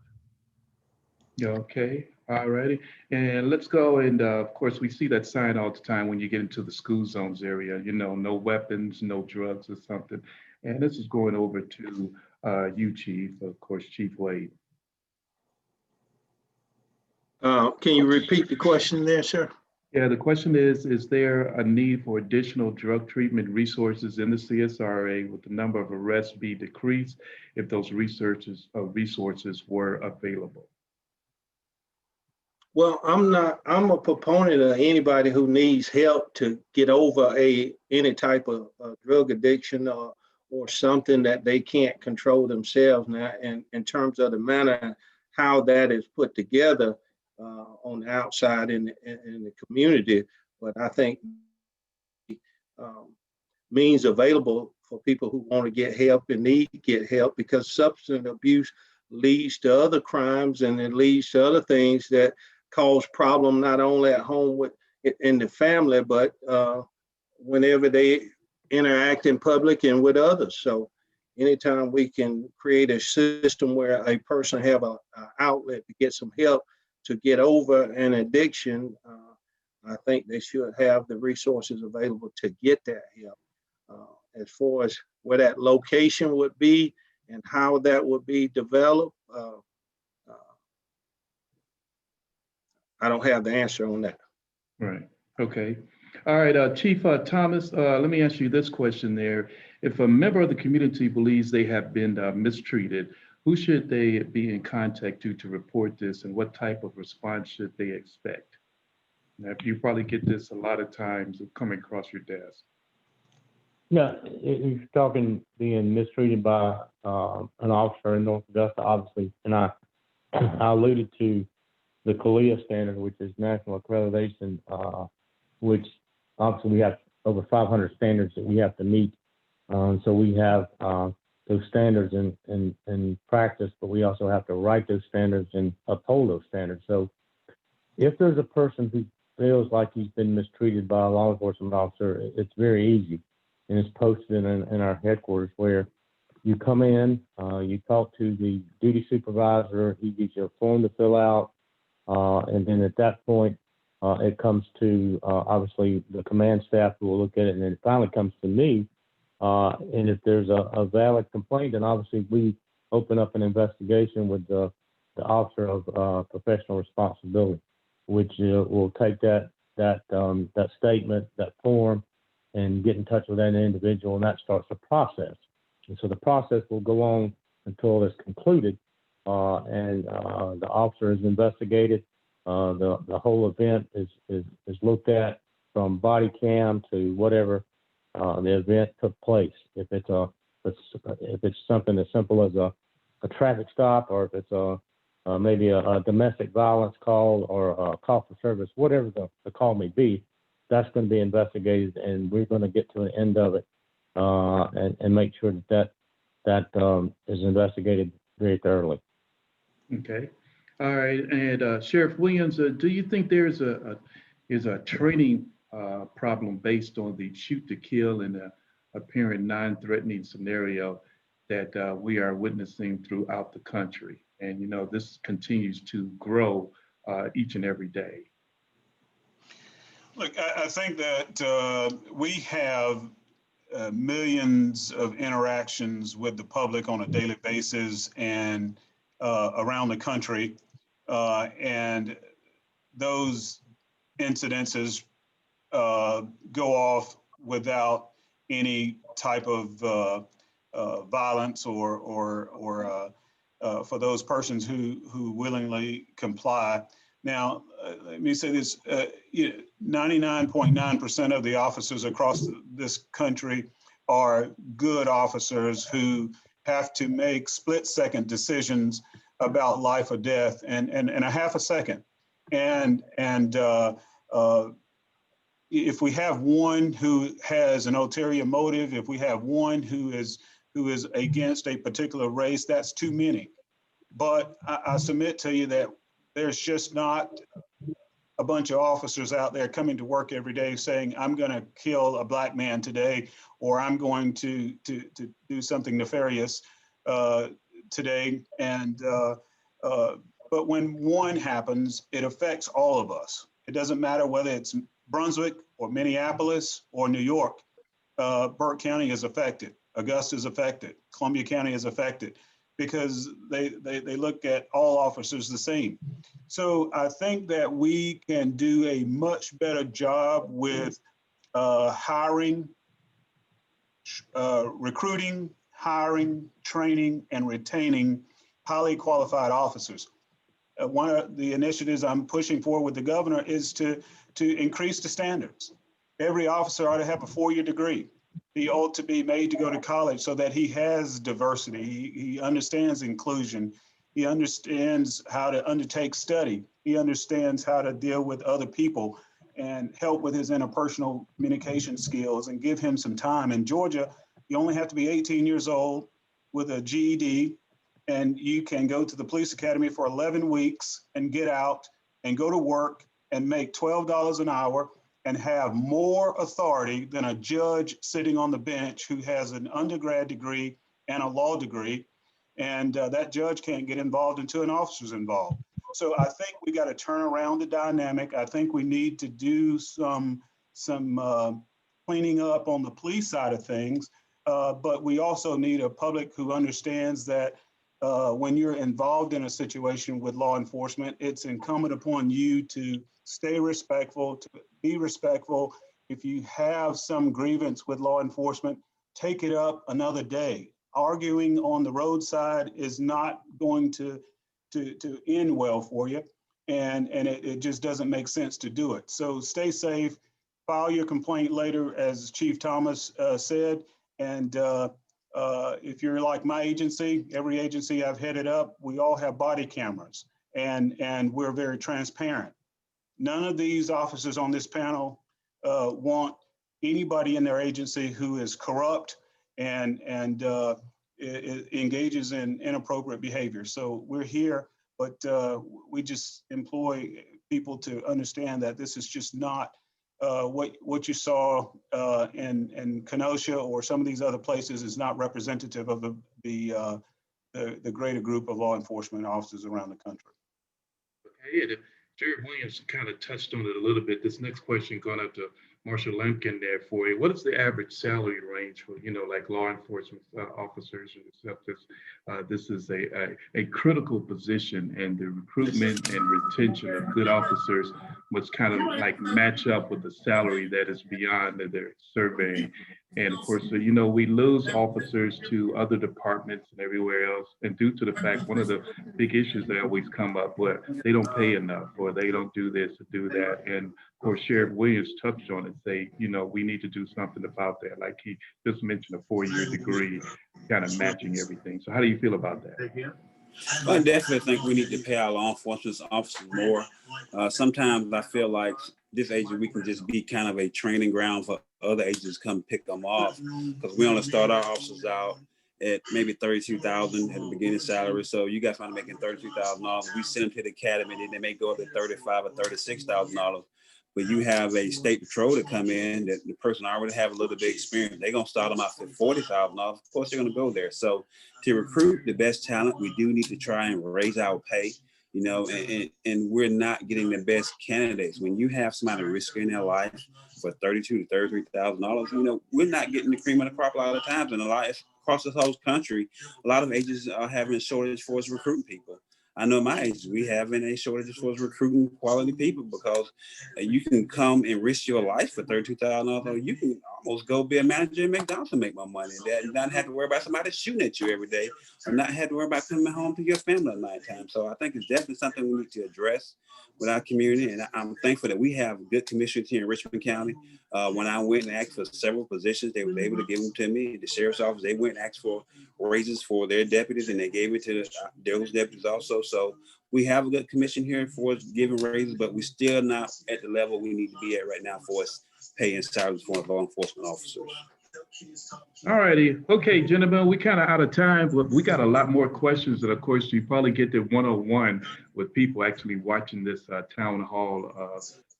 Speaker 2: Okay, all righty. And let's go. And of course, we see that sign all the time when you get into the school zones area, no weapons, no drugs or something. And this is going over to you, Chief, of course, Chief Wade.
Speaker 4: Can you repeat the question there, sir?
Speaker 2: Yeah, the question is there a need for additional drug treatment resources in the CSRA? Would the number of arrests be decreased if those resources were available?
Speaker 4: Well, I'm a proponent of anybody who needs help to get over any type of drug addiction or something that they can't control themselves now. And in terms of the manner how that is put together on the outside in the community, but I think means available for people who want to get help and need to get help, because substance abuse leads to other crimes and it leads to other things that cause problem not only at home in the family, but whenever they interact in public and with others. So anytime we can create a system where a person have an outlet to get some help to get over an addiction, I think they should have the resources available to get that help. As far as where that location would be and how that would be developed, I don't have the answer on that.
Speaker 2: Right. Okay. All right, Chief Thomas, let me ask you this question there. If a member of the community believes they have been mistreated, who should they be in contact to report this, and what type of response should they expect? Now, if you probably get this a lot of times coming across your desk.
Speaker 3: Yeah, if you're talking being mistreated by an officer in North Augusta, obviously, and I alluded to the CALIA standard, which is national accreditation, which obviously we have over 500 standards that we have to meet. So we have those standards in practice, but we also have to write those standards and uphold those standards. So if there's a person who feels like he's been mistreated by a law enforcement officer, it's very easy. And it's posted in our headquarters, where you come in, you talk to the duty supervisor, he gives you a form to fill out, and then at that point, it comes to obviously the command staff who will look at it, and then it finally comes to me. And if there's a valid complaint, then obviously we open up an investigation with the officer of professional responsibility, which will take that statement, that form, and get in touch with that individual, and that starts the process. And so the process will go on until it's concluded, and the officer is investigated. The whole event is looked at from body cam to whatever the event took place. If it's something as simple as a traffic stop, or if it's maybe a domestic violence call or a call for service, whatever the call may be, that's going to be investigated, and we're going to get to the end of it and make sure that is investigated very thoroughly.
Speaker 2: Okay. All right. And Sheriff Williams, do you think there's a training problem based on the shoot to kill and the apparent non-threatening scenario that we are witnessing throughout the country? And, you know, this continues to grow each and every day.
Speaker 6: Look, I think that we have millions of interactions with the public on a daily basis and around the country. And those incidences go off without any type of violence or for those persons who willingly comply. Now, let me say this, 99.9% of the officers across this country are good officers who have to make split-second decisions about life or death and a half a second. And if we have one who has an ulterior motive, if we have one who is against a particular race, that's too many. But I submit to you that there's just not a bunch of officers out there coming to work every day saying, I'm going to kill a black man today, or I'm going to do something nefarious today. And but when one happens, it affects all of us. It doesn't matter whether it's Brunswick or Minneapolis or New York. Burke County is affected. Augusta is affected. Columbia County is affected, because they look at all officers the same. So I think that we can do a much better job with hiring, recruiting, hiring, training, and retaining highly qualified officers. One of the initiatives I'm pushing for with the governor is to increase the standards. Every officer ought to have a 4-year degree. He ought to be made to go to college so that he has diversity. He understands inclusion. He understands how to undertake study. He understands how to deal with other people and help with his interpersonal communication skills, and give him some time. In Georgia, you only have to be 18 years old with a GED, and you can go to the police academy for 11 weeks and get out and go to work and make $12 an hour and have more authority than a judge sitting on the bench who has an undergrad degree and a law degree. And that judge can't get involved until an officer's involved. So I think we got to turn around the dynamic. I think we need to do some cleaning up on the police side of things. But we also need a public who understands that when you're involved in a situation with law enforcement, it's incumbent upon you to stay respectful, to be respectful. If you have some grievance with law enforcement, take it up another day. Arguing on the roadside is not going to end well for you. and it just doesn't make sense to do it. So stay safe, file your complaint later, as Chief Thomas said, and if you're like my agency, every agency I've headed up, we all have body cameras, and we're very transparent. None of these officers on this panel want anybody in their agency who is corrupt and engages in inappropriate behavior. So we're here, but we just employ people to understand that this is just not what you saw in Kenosha or some of these other places is not representative of the greater group of law enforcement officers around the country.
Speaker 2: Okay, and Jared Williams kind of touched on it a little bit. This next question going up to Marshall Lampkin there for you. What is the average salary range for, like law enforcement officers? This is a critical position, and the recruitment and retention of good officers must kind of like match up with the salary that is beyond their surveying. And of course, we lose officers to other departments and everywhere else. And due to the fact, one of the big issues that always come up where they don't pay enough or they don't do this or do that. And of course, Sheriff Williams touched on it, say, we need to do something about that. Like he just mentioned, a 4-year degree kind of matching everything. So how do you feel about that?
Speaker 1: I definitely think we need to pay our law enforcement officers more. Sometimes I feel like this agency, we can just be kind of a training ground for other agencies to come pick them off, because we only start our officers out at maybe $32,000 at the beginning salary. So you guys find making $32,000. We send them to the academy, then they may go up to $35,000 or $36,000. But you have a state patrol to come in that the person already have a little bit of experience. They're gonna start them out at $40,000. Of course, they're gonna go there. So to recruit the best talent, we do need to try and raise our pay. And we're not getting the best candidates. When you have somebody risking their life for $32,000 to $33,000, we're not getting the cream of the crop a lot of times. And across this whole country, a lot of agencies are having a shortage for us recruiting people. I know my agency, we having a shortage for us recruiting quality people, because you can come and risk your life for $32,000. You can almost go be a manager at McDonald's and make more money. And not have to worry about somebody shooting at you every day, or not have to worry about coming home to your family at nighttime. So I think it's definitely something we need to address with our community. And I'm thankful that we have good commissioners here in Richmond County. When I went and asked for several positions, they were able to give them to me. The sheriff's office, they went and asked for raises for their deputies, and they gave it to those deputies also. So we have a good commission here for us giving raises, but we're still not at the level we need to be at right now for us paying salaries for law enforcement officers.
Speaker 2: All righty. Okay, gentlemen, we kind of out of time, but we got a lot more questions. And of course, you probably get the 101 with people actually watching this town hall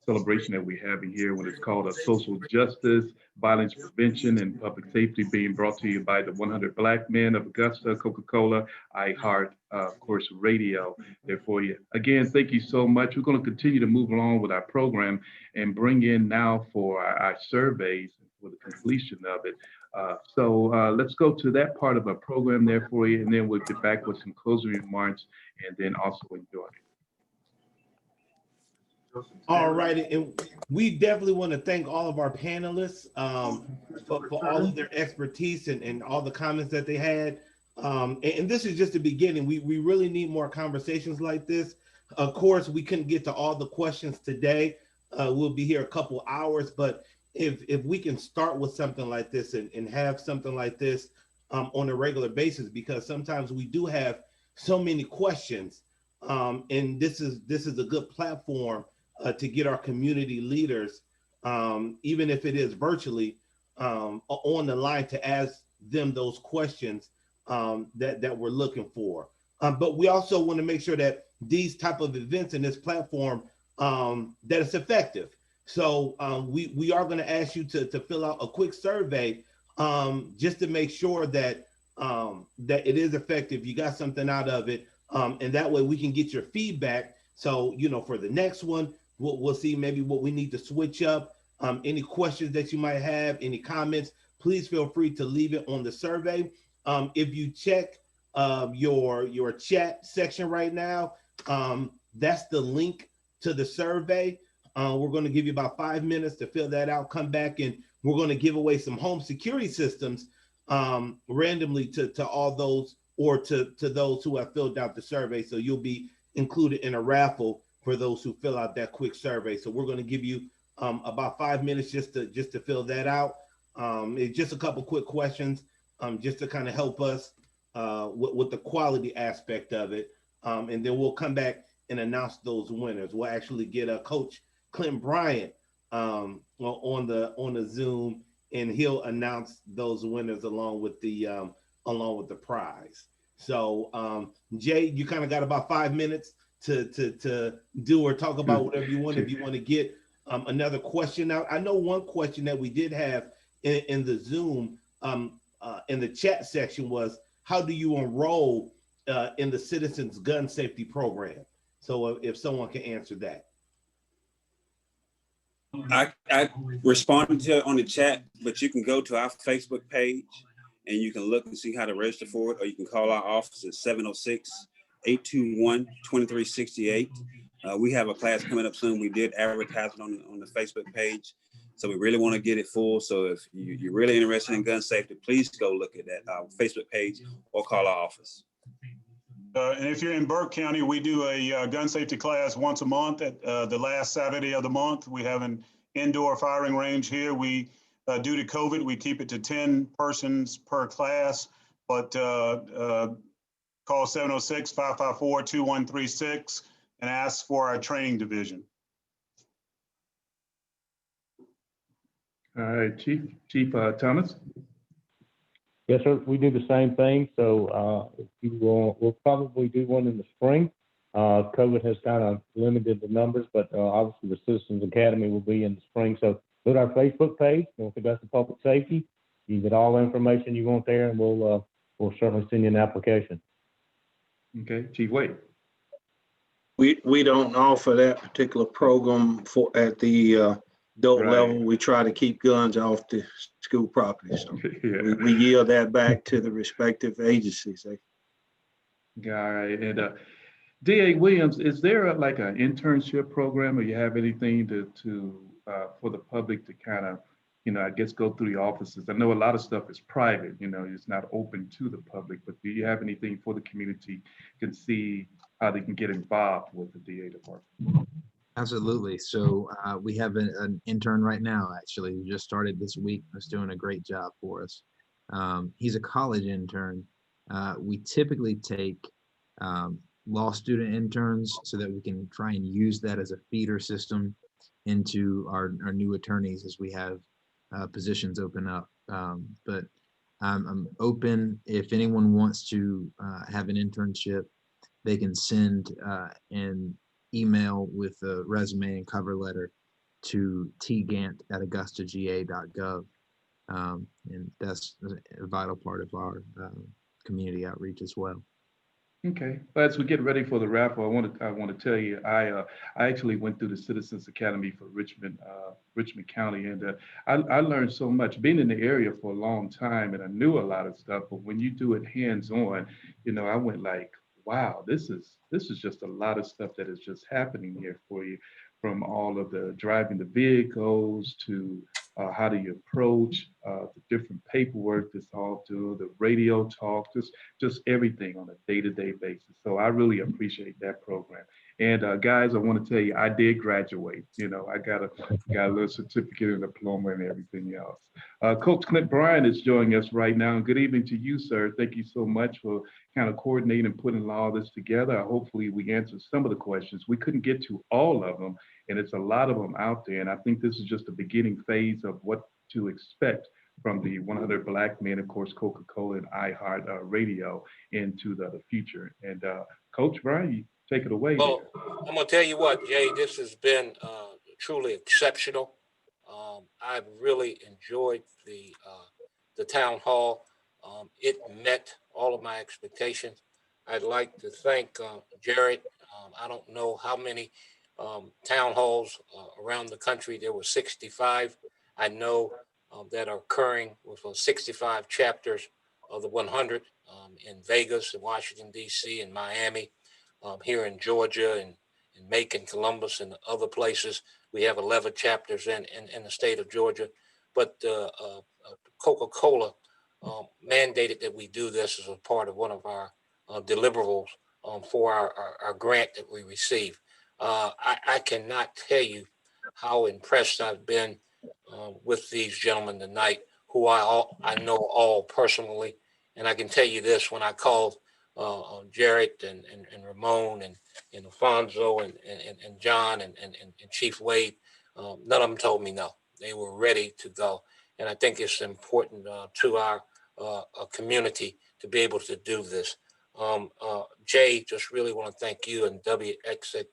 Speaker 2: celebration that we have here, when it's called a social justice, violence prevention, and public safety, being brought to you by the 100 Black Men of Augusta, Coca-Cola, iHeart, of course, radio there for you. Again, thank you so much. We're going to continue to move along with our program and bring in now for our surveys for the completion of it. So let's go to that part of our program there for you, and then we'll get back with some closing remarks and then also enjoy it.
Speaker 7: All right, and we definitely want to thank all of our panelists for all of their expertise and all the comments that they had. And this is just the beginning. We really need more conversations like this. Of course, we couldn't get to all the questions today. We'll be here a couple hours, but if we can start with something like this and have something like this on a regular basis, because sometimes we do have so many questions, and this is a good platform to get our community leaders, even if it is virtually, on the line to ask them those questions that we're looking for. But we also want to make sure that these type of events and this platform, that it's effective. So we are going to ask you to fill out a quick survey just to make sure that that it is effective. You got something out of it, and that way we can get your feedback. So for the next one, we'll see maybe what we need to switch up. Any questions that you might have, any comments, please feel free to leave it on the survey. If you check your chat section right now, that's the link to the survey. We're going to give you about 5 minutes to fill that out. Come back and we're going to give away some home security systems randomly to all those, or to those who have filled out the survey. So you'll be included in a raffle for those who fill out that quick survey. So we're going to give you about 5 minutes just to fill that out. It's just a couple quick questions, just to kind of help us with the quality aspect of it. And then we'll come back and announce those winners. We'll actually get Coach Clint Bryant on the Zoom, and he'll announce those winners along with the prize. So Jay, you kind of got about 5 minutes to do or talk about whatever you want. If you want to get another question out, I know one question that we did have in the Zoom in the chat section was, how do you enroll in the Citizens Gun Safety Program? So if someone can answer that.
Speaker 1: I responded to it on the chat, but you can go to our Facebook page and you can look and see how to register for it, or you can call our office at 706-821-2368. We have a class coming up soon. We did advertise it on the Facebook page. So we really want to get it full. So if you're really interested in gun safety, please go look at that Facebook page or call our office.
Speaker 6: And if you're in Burke County, we do a gun safety class once a month at the last Saturday of the month. We have an indoor firing range here. We, due to COVID, we keep it to 10 persons per class, but call 706-554-2136 and ask for our training division.
Speaker 2: All right, Chief Thomas.
Speaker 3: Yes, sir. We do the same thing. So if you we'll probably do one in the spring. COVID has kind of limited the numbers, but obviously the Citizens Academy will be in the spring. So go to our Facebook page, North Augusta Public Safety. You can get all the information you want there, and we'll certainly send you an application.
Speaker 2: Okay, Chief Wade.
Speaker 4: We don't offer that particular program at the adult level. We try to keep guns off the school property. So
Speaker 2: Yeah.
Speaker 4: we yield that back to the respective agencies.
Speaker 2: All right. And DA Williams, is there like an internship program, or you have anything to for the public to kind of, I guess go through the offices? I know a lot of stuff is private, it's not open to the public, but do you have anything for the community can see how they can get involved with the DA department?
Speaker 5: Absolutely. So we have an intern right now, actually, who just started this week. That's doing a great job for us. He's a college intern. We typically take law student interns so that we can try and use that as a feeder system into our new attorneys as we have positions open up. But I'm open. If anyone wants to have an internship, they can send an email with a resume and cover letter to tgant@augustaga.gov. And that's a vital part of our community outreach as well.
Speaker 2: Okay. Well, as we get ready for the raffle, I want to tell you, I actually went through the Citizens Academy for Richmond County, and I learned so much. Being in the area for a long time, and I knew a lot of stuff, but when you do it hands-on, I went like, wow, this is just a lot of stuff that is just happening here for you, from all of the driving the vehicles to how do you approach the different paperwork that's all to the radio talk, just everything on a day-to-day basis. So I really appreciate that program. And guys, I want to tell you, I did graduate. I got a little certificate and diploma and everything else. Coach Clint Bryant is joining us right now. And good evening to you, sir. Thank you so much for kind of coordinating and putting all this together. Hopefully we answered some of the questions. We couldn't get to all of them, and it's a lot of them out there. And I think this is just the beginning phase of what to expect from the 100 Black Men, of course, Coca-Cola and iHeart Radio into the future. And Coach Bryant, you take it away.
Speaker 8: Well, I'm going to tell you what, Jay, this has been truly exceptional. I've really enjoyed the town hall. It met all of my expectations. I'd like to thank Jared. I don't know how many town halls around the country. There were 65. I know that are occurring with 65 chapters of the 100 in Vegas, in Washington, D.C., and Miami, here in Georgia, and in Macon, Columbus, and other places. We have 11 chapters in the state of Georgia. But Coca-Cola mandated that we do this as a part of one of our deliverables for our grant that we receive. I cannot tell you how impressed I've been with these gentlemen tonight, who I know all personally. And I can tell you this: when I called Jared and Ramon and Alfonso and John and Chief Wade, none of them told me no. They were ready to go. And I think it's important to our community to be able to do this. Jay, just really want to thank you and WXFXG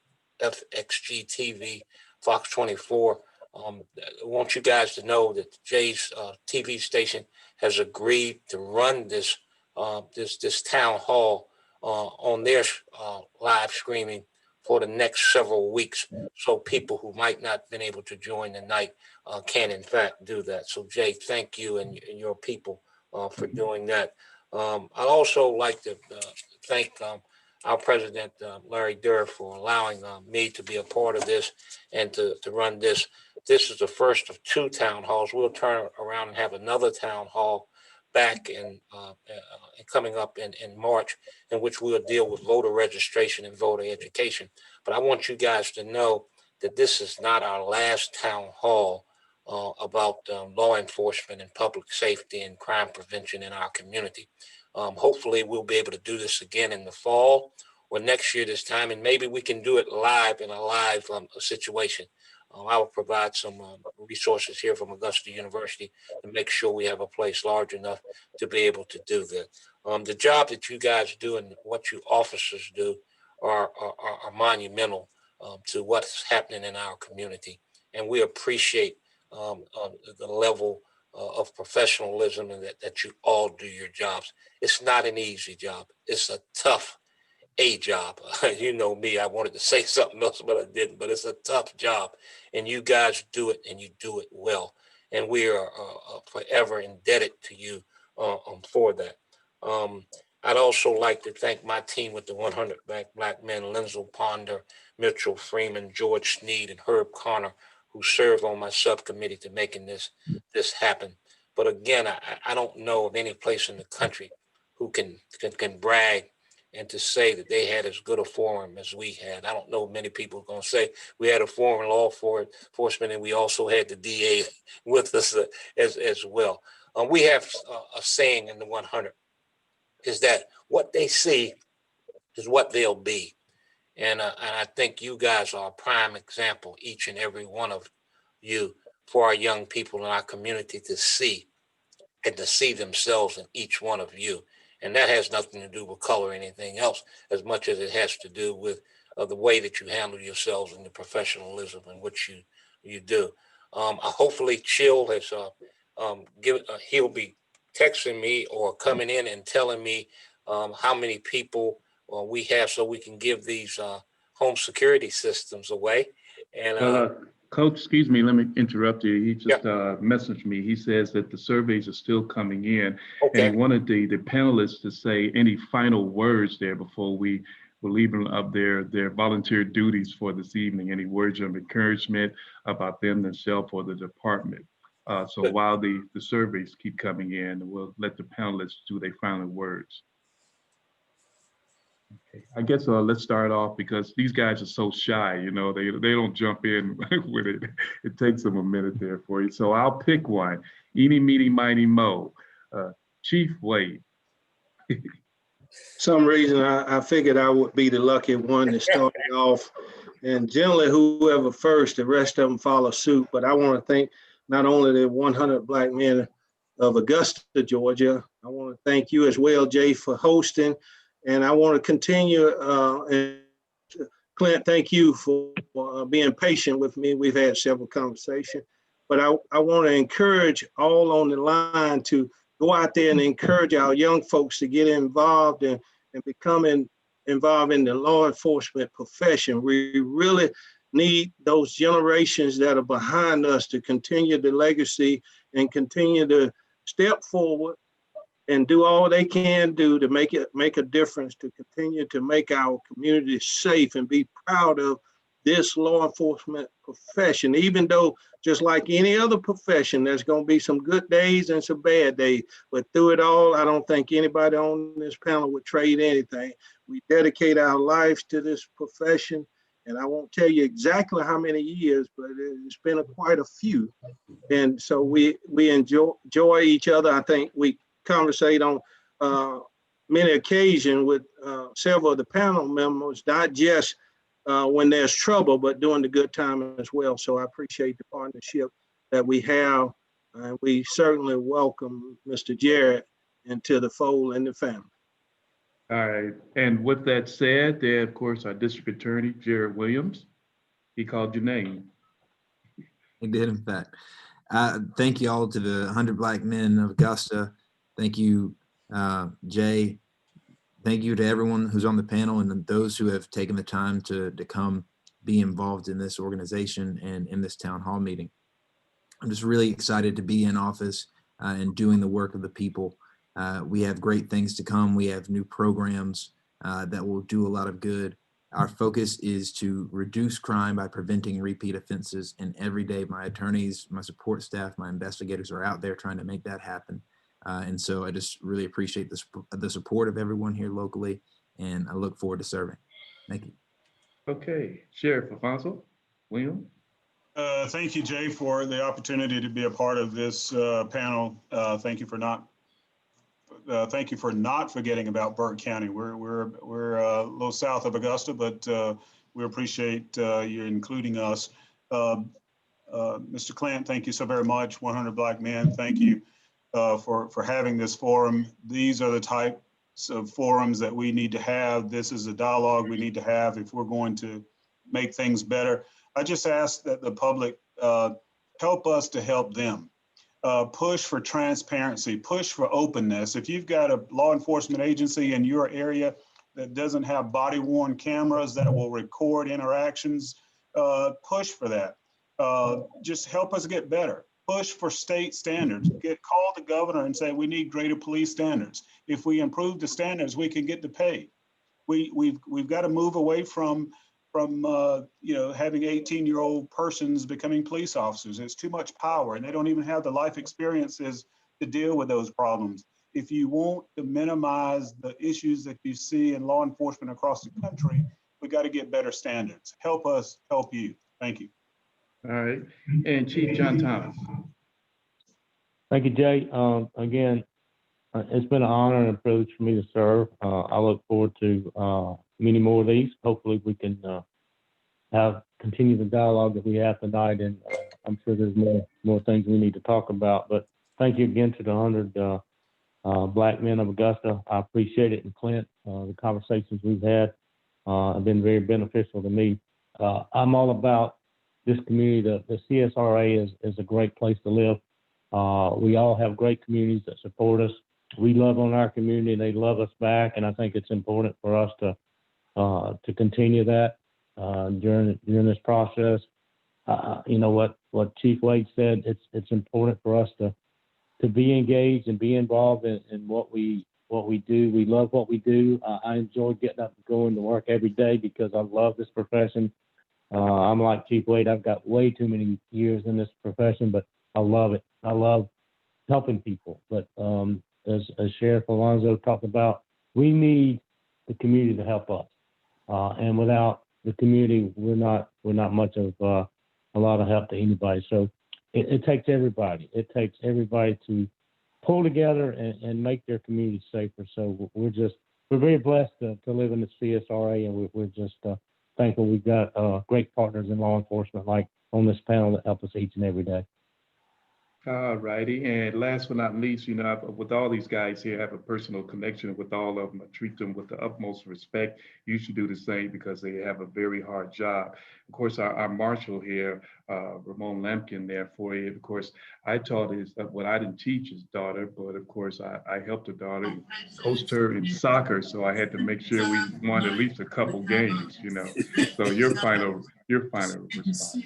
Speaker 8: TV, Fox 24. I want you guys to know that Jay's TV station has agreed to run this town hall on their live streaming for the next several weeks, so people who might not have been able to join tonight can in fact do that. So Jay, thank you and your people for doing that. I'd also like to thank our president, Larry Durr, for allowing me to be a part of this and to run this. This is the first of 2 town halls. We'll turn around and have another town hall back in coming up in March, in which we'll deal with voter registration and voter education. But I want you guys to know that this is not our last town hall about law enforcement and public safety and crime prevention in our community. Hopefully we'll be able to do this again in the fall or next year this time, and maybe we can do it live in a live situation. I will provide some resources here from Augusta University to make sure we have a place large enough to be able to do that. The job that you guys do and what you officers do are monumental to what's happening in our community. And we appreciate the level of professionalism and that you all do your jobs. It's not an easy job. It's a tough job. You know me, I wanted to say something else, but I didn't. But it's a tough job, and you guys do it, and you do it well. And we are forever indebted to you for that. I'd also like to thank my team with the 100 Black Men, Lenzel Ponder, Mitchell Freeman, George Sneed, and Herb Connor, who serve on my subcommittee to making this happen. But again, I don't know of any place in the country who can brag and to say that they had as good a forum as we had. I don't know many people are going to say we had a forum in law enforcement and we also had the DA with us as well. We have a saying in the 100 is that what they see is what they'll be. And I think you guys are a prime example, each and every one of you, for our young people in our community to see and to see themselves in each one of you. And that has nothing to do with color or anything else, as much as it has to do with the way that you handle yourselves and the professionalism in which you do. Hopefully Chill has he'll be texting me or coming in and telling me how many people we have so we can give these home security systems away. And
Speaker 2: Coach, excuse me, let me interrupt you. He just messaged me. He says that the surveys are still coming in.
Speaker 8: Okay.
Speaker 2: And he wanted the panelists to say any final words there before we relieve them of their volunteer duties for this evening. Any words of encouragement about them, themselves, or the department. So while the surveys keep coming in, we'll let the panelists do their final words. Okay. I guess let's start off because these guys are so shy, you know, they don't jump in with it. It takes them a minute there for you. So I'll pick one. Eeny, meeny, miny, mo. Chief Wade.
Speaker 4: Some reason I figured I would be the lucky one to start it off. And generally, whoever first, the rest of them follow suit. But I want to thank not only the 100 Black Men of Augusta, Georgia. I want to thank you as well, Jay, for hosting. And I want to continue, and Clint, thank you for being patient with me. We've had several conversations. But I want to encourage all on the line to go out there and encourage our young folks to get involved and becoming involved in the law enforcement profession. We really need those generations that are behind us to continue the legacy and continue to step forward and do all they can do to make a difference, to continue to make our community safe and be proud of this law enforcement profession. Even though, just like any other profession, there's going to be some good days and some bad days. But through it all, I don't think anybody on this panel would trade anything. We dedicate our lives to this profession, and I won't tell you exactly how many years, but it's been quite a few. And so we enjoy each other. I think we conversate on many occasions with several of the panel members, not just when there's trouble, but during the good time as well. So I appreciate the partnership that we have. And we certainly welcome Mr. Jarrett into the fold and the family.
Speaker 2: All right. And with that said, there, of course, our district attorney, Jared Williams, he called your name.
Speaker 5: He did, in fact. Thank you all to the 100 Black Men of Augusta. Thank you, Jay. Thank you to everyone who's on the panel and those who have taken the time to come be involved in this organization and in this town hall meeting. I'm just really excited to be in office and doing the work of the people. We have great things to come. We have new programs that will do a lot of good. Our focus is to reduce crime by preventing repeat offenses. And every day, my attorneys, my support staff, my investigators are out there trying to make that happen. And so I just really appreciate the support of everyone here locally, and I look forward to serving. Thank you.
Speaker 2: Okay, Sheriff Alfonso Williams.
Speaker 6: Thank you, Jay, for the opportunity to be a part of this panel. Thank you for not forgetting about Burke County. We're a little south of Augusta, but we appreciate you including us. Mr. Clint, thank you so very much. 100 Black Men, thank you for having this forum. These are the types of forums that we need to have. This is a dialogue we need to have if we're going to make things better. I just ask that the public help us to help them. Push for transparency, push for openness. If you've got a law enforcement agency in your area that doesn't have body-worn cameras that will record interactions, push for that. Just help us get better. Push for state standards. Call the governor and say we need greater police standards. If we improve the standards, we can get the pay. We've got to move away from having 18-year-old persons becoming police officers. It's too much power, and they don't even have the life experiences to deal with those problems. If you want to minimize the issues that you see in law enforcement across the country, we got to get better standards. Help us help you. Thank you.
Speaker 2: All right. And Chief John Thomas.
Speaker 3: Thank you, Jay. Again, it's been an honor and a privilege for me to serve. I look forward to many more of these. Hopefully we can continue the dialogue that we have tonight, and I'm sure there's more things we need to talk about. But thank you again to the 100 Black Men of Augusta. I appreciate it. And Clint, the conversations we've had have been very beneficial to me. I'm all about this community. The CSRA is a great place to live. We all have great communities that support us. We love on our community, and they love us back. And I think it's important for us to continue that during this process. You know what Chief Wade said. It's important for us to be engaged and be involved in what we do. We love what we do. I enjoy getting up and going to work every day because I love this profession. I'm like Chief Wade. I've got way too many years in this profession, but I love it. I love helping people. But as Sheriff Alonso talked about, we need the community to help us. And without the community, we're not much of a lot of help to anybody. So it takes everybody. It takes everybody to pull together and make their community safer. So we're very blessed to live in the CSRA, and we're just thankful we've got great partners in law enforcement like on this panel that help us each and every day.
Speaker 2: All righty. And last but not least, with all these guys here, I have a personal connection with all of them. I treat them with the utmost respect. You should do the same because they have a very hard job. Of course, our marshal here, Ramon Lampkin there for you. Of course, I taught I didn't teach his daughter, but of course, I helped the daughter and coached her in soccer. So I had to make sure we won at least a couple games, So your final response.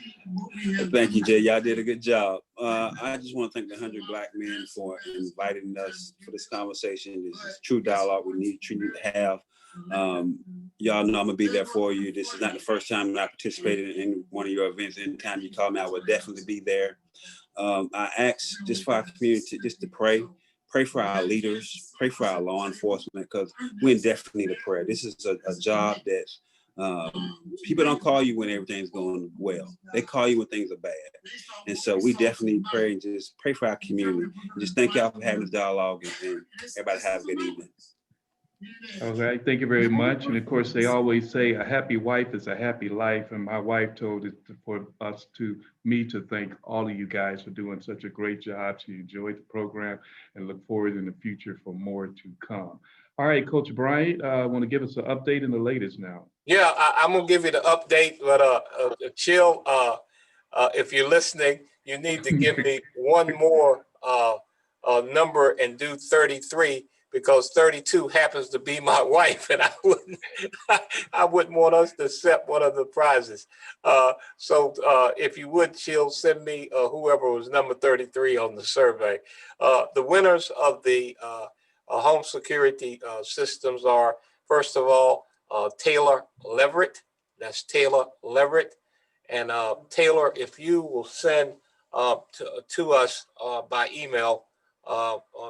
Speaker 1: Thank you, Jay. Y'all did a good job. I just want to thank the 100 Black Men for inviting us for this conversation. This is true dialogue we need to have. Y'all know I'm gonna be there for you. This is not the first time that I participated in one of your events. Anytime you call me, I will definitely be there. I ask just for our community just to pray for our leaders, pray for our law enforcement, because we definitely need a prayer. This is a job that People don't call you when everything's going well. They call you when things are bad. And so we definitely pray and just pray for our community. And just thank y'all for having this dialogue, and everybody have a good evening.
Speaker 2: All right, thank you very much. And of course, they always say a happy wife is a happy life. And my wife told it for me to thank all of you guys for doing such a great job. She enjoyed the program and look forward in the future for more to come. All right, Coach Bryant, want to give us an update in the latest now?
Speaker 8: Yeah, I'm gonna give you the update, but Chill, if you're listening, you need to give me one more number and do 33, because 32 happens to be my wife, and I wouldn't want us to accept one of the prizes. So if you would, Chill, send me whoever was number 33 on the survey. The winners of the home security systems are, first of all, Taylor Leverett. That's Taylor Leverett. And Taylor, if you will send to us by email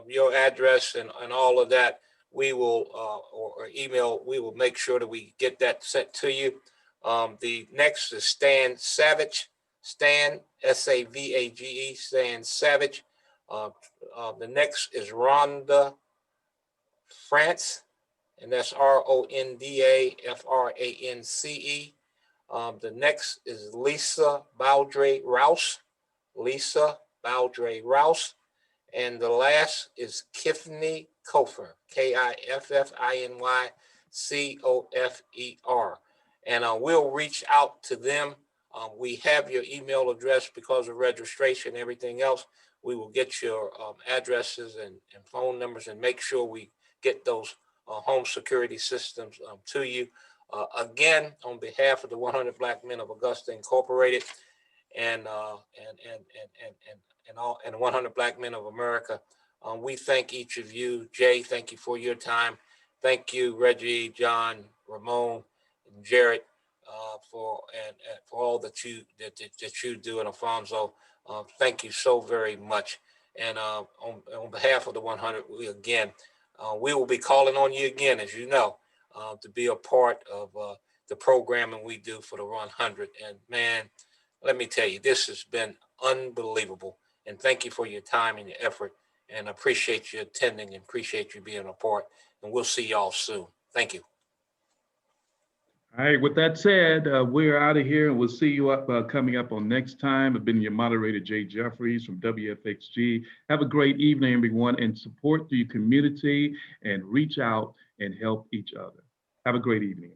Speaker 8: your address and all of that, we will, or email, we will make sure that we get that sent to you. The next is Stan Savage. Stan, S-A-V-A-G-E, Stan Savage. The next is Rhonda France, and that's RONDAFRANCE. The next is Lisa Baldre Rouse. Lisa Baldre Rouse. And the last is Kiffney Kofer, KIFFINYCOFER. And we'll reach out to them. We have your email address because of registration and everything else. We will get your addresses and phone numbers and make sure we get those home security systems to you. Again, on behalf of the 100 Black Men of Augusta Incorporated and 100 Black Men of America, we thank each of you. Jay, thank you for your time. Thank you, Reggie, John, Ramon, and Jared, for all that you do, and Alfonso. Thank you so very much. And on behalf of the 100, we will be calling on you again, as you know, to be a part of the programming we do for the 100. And man, let me tell you, this has been unbelievable. And thank you for your time and your effort. And appreciate you attending and appreciate you being a part. And we'll see y'all soon. Thank you.
Speaker 2: All right, with that said, we're out of here, and we'll see you up coming up on next time. I've been your moderator, Jay Jeffries from WFXG. Have a great evening, everyone, and support your community and reach out and help each other. Have a great evening.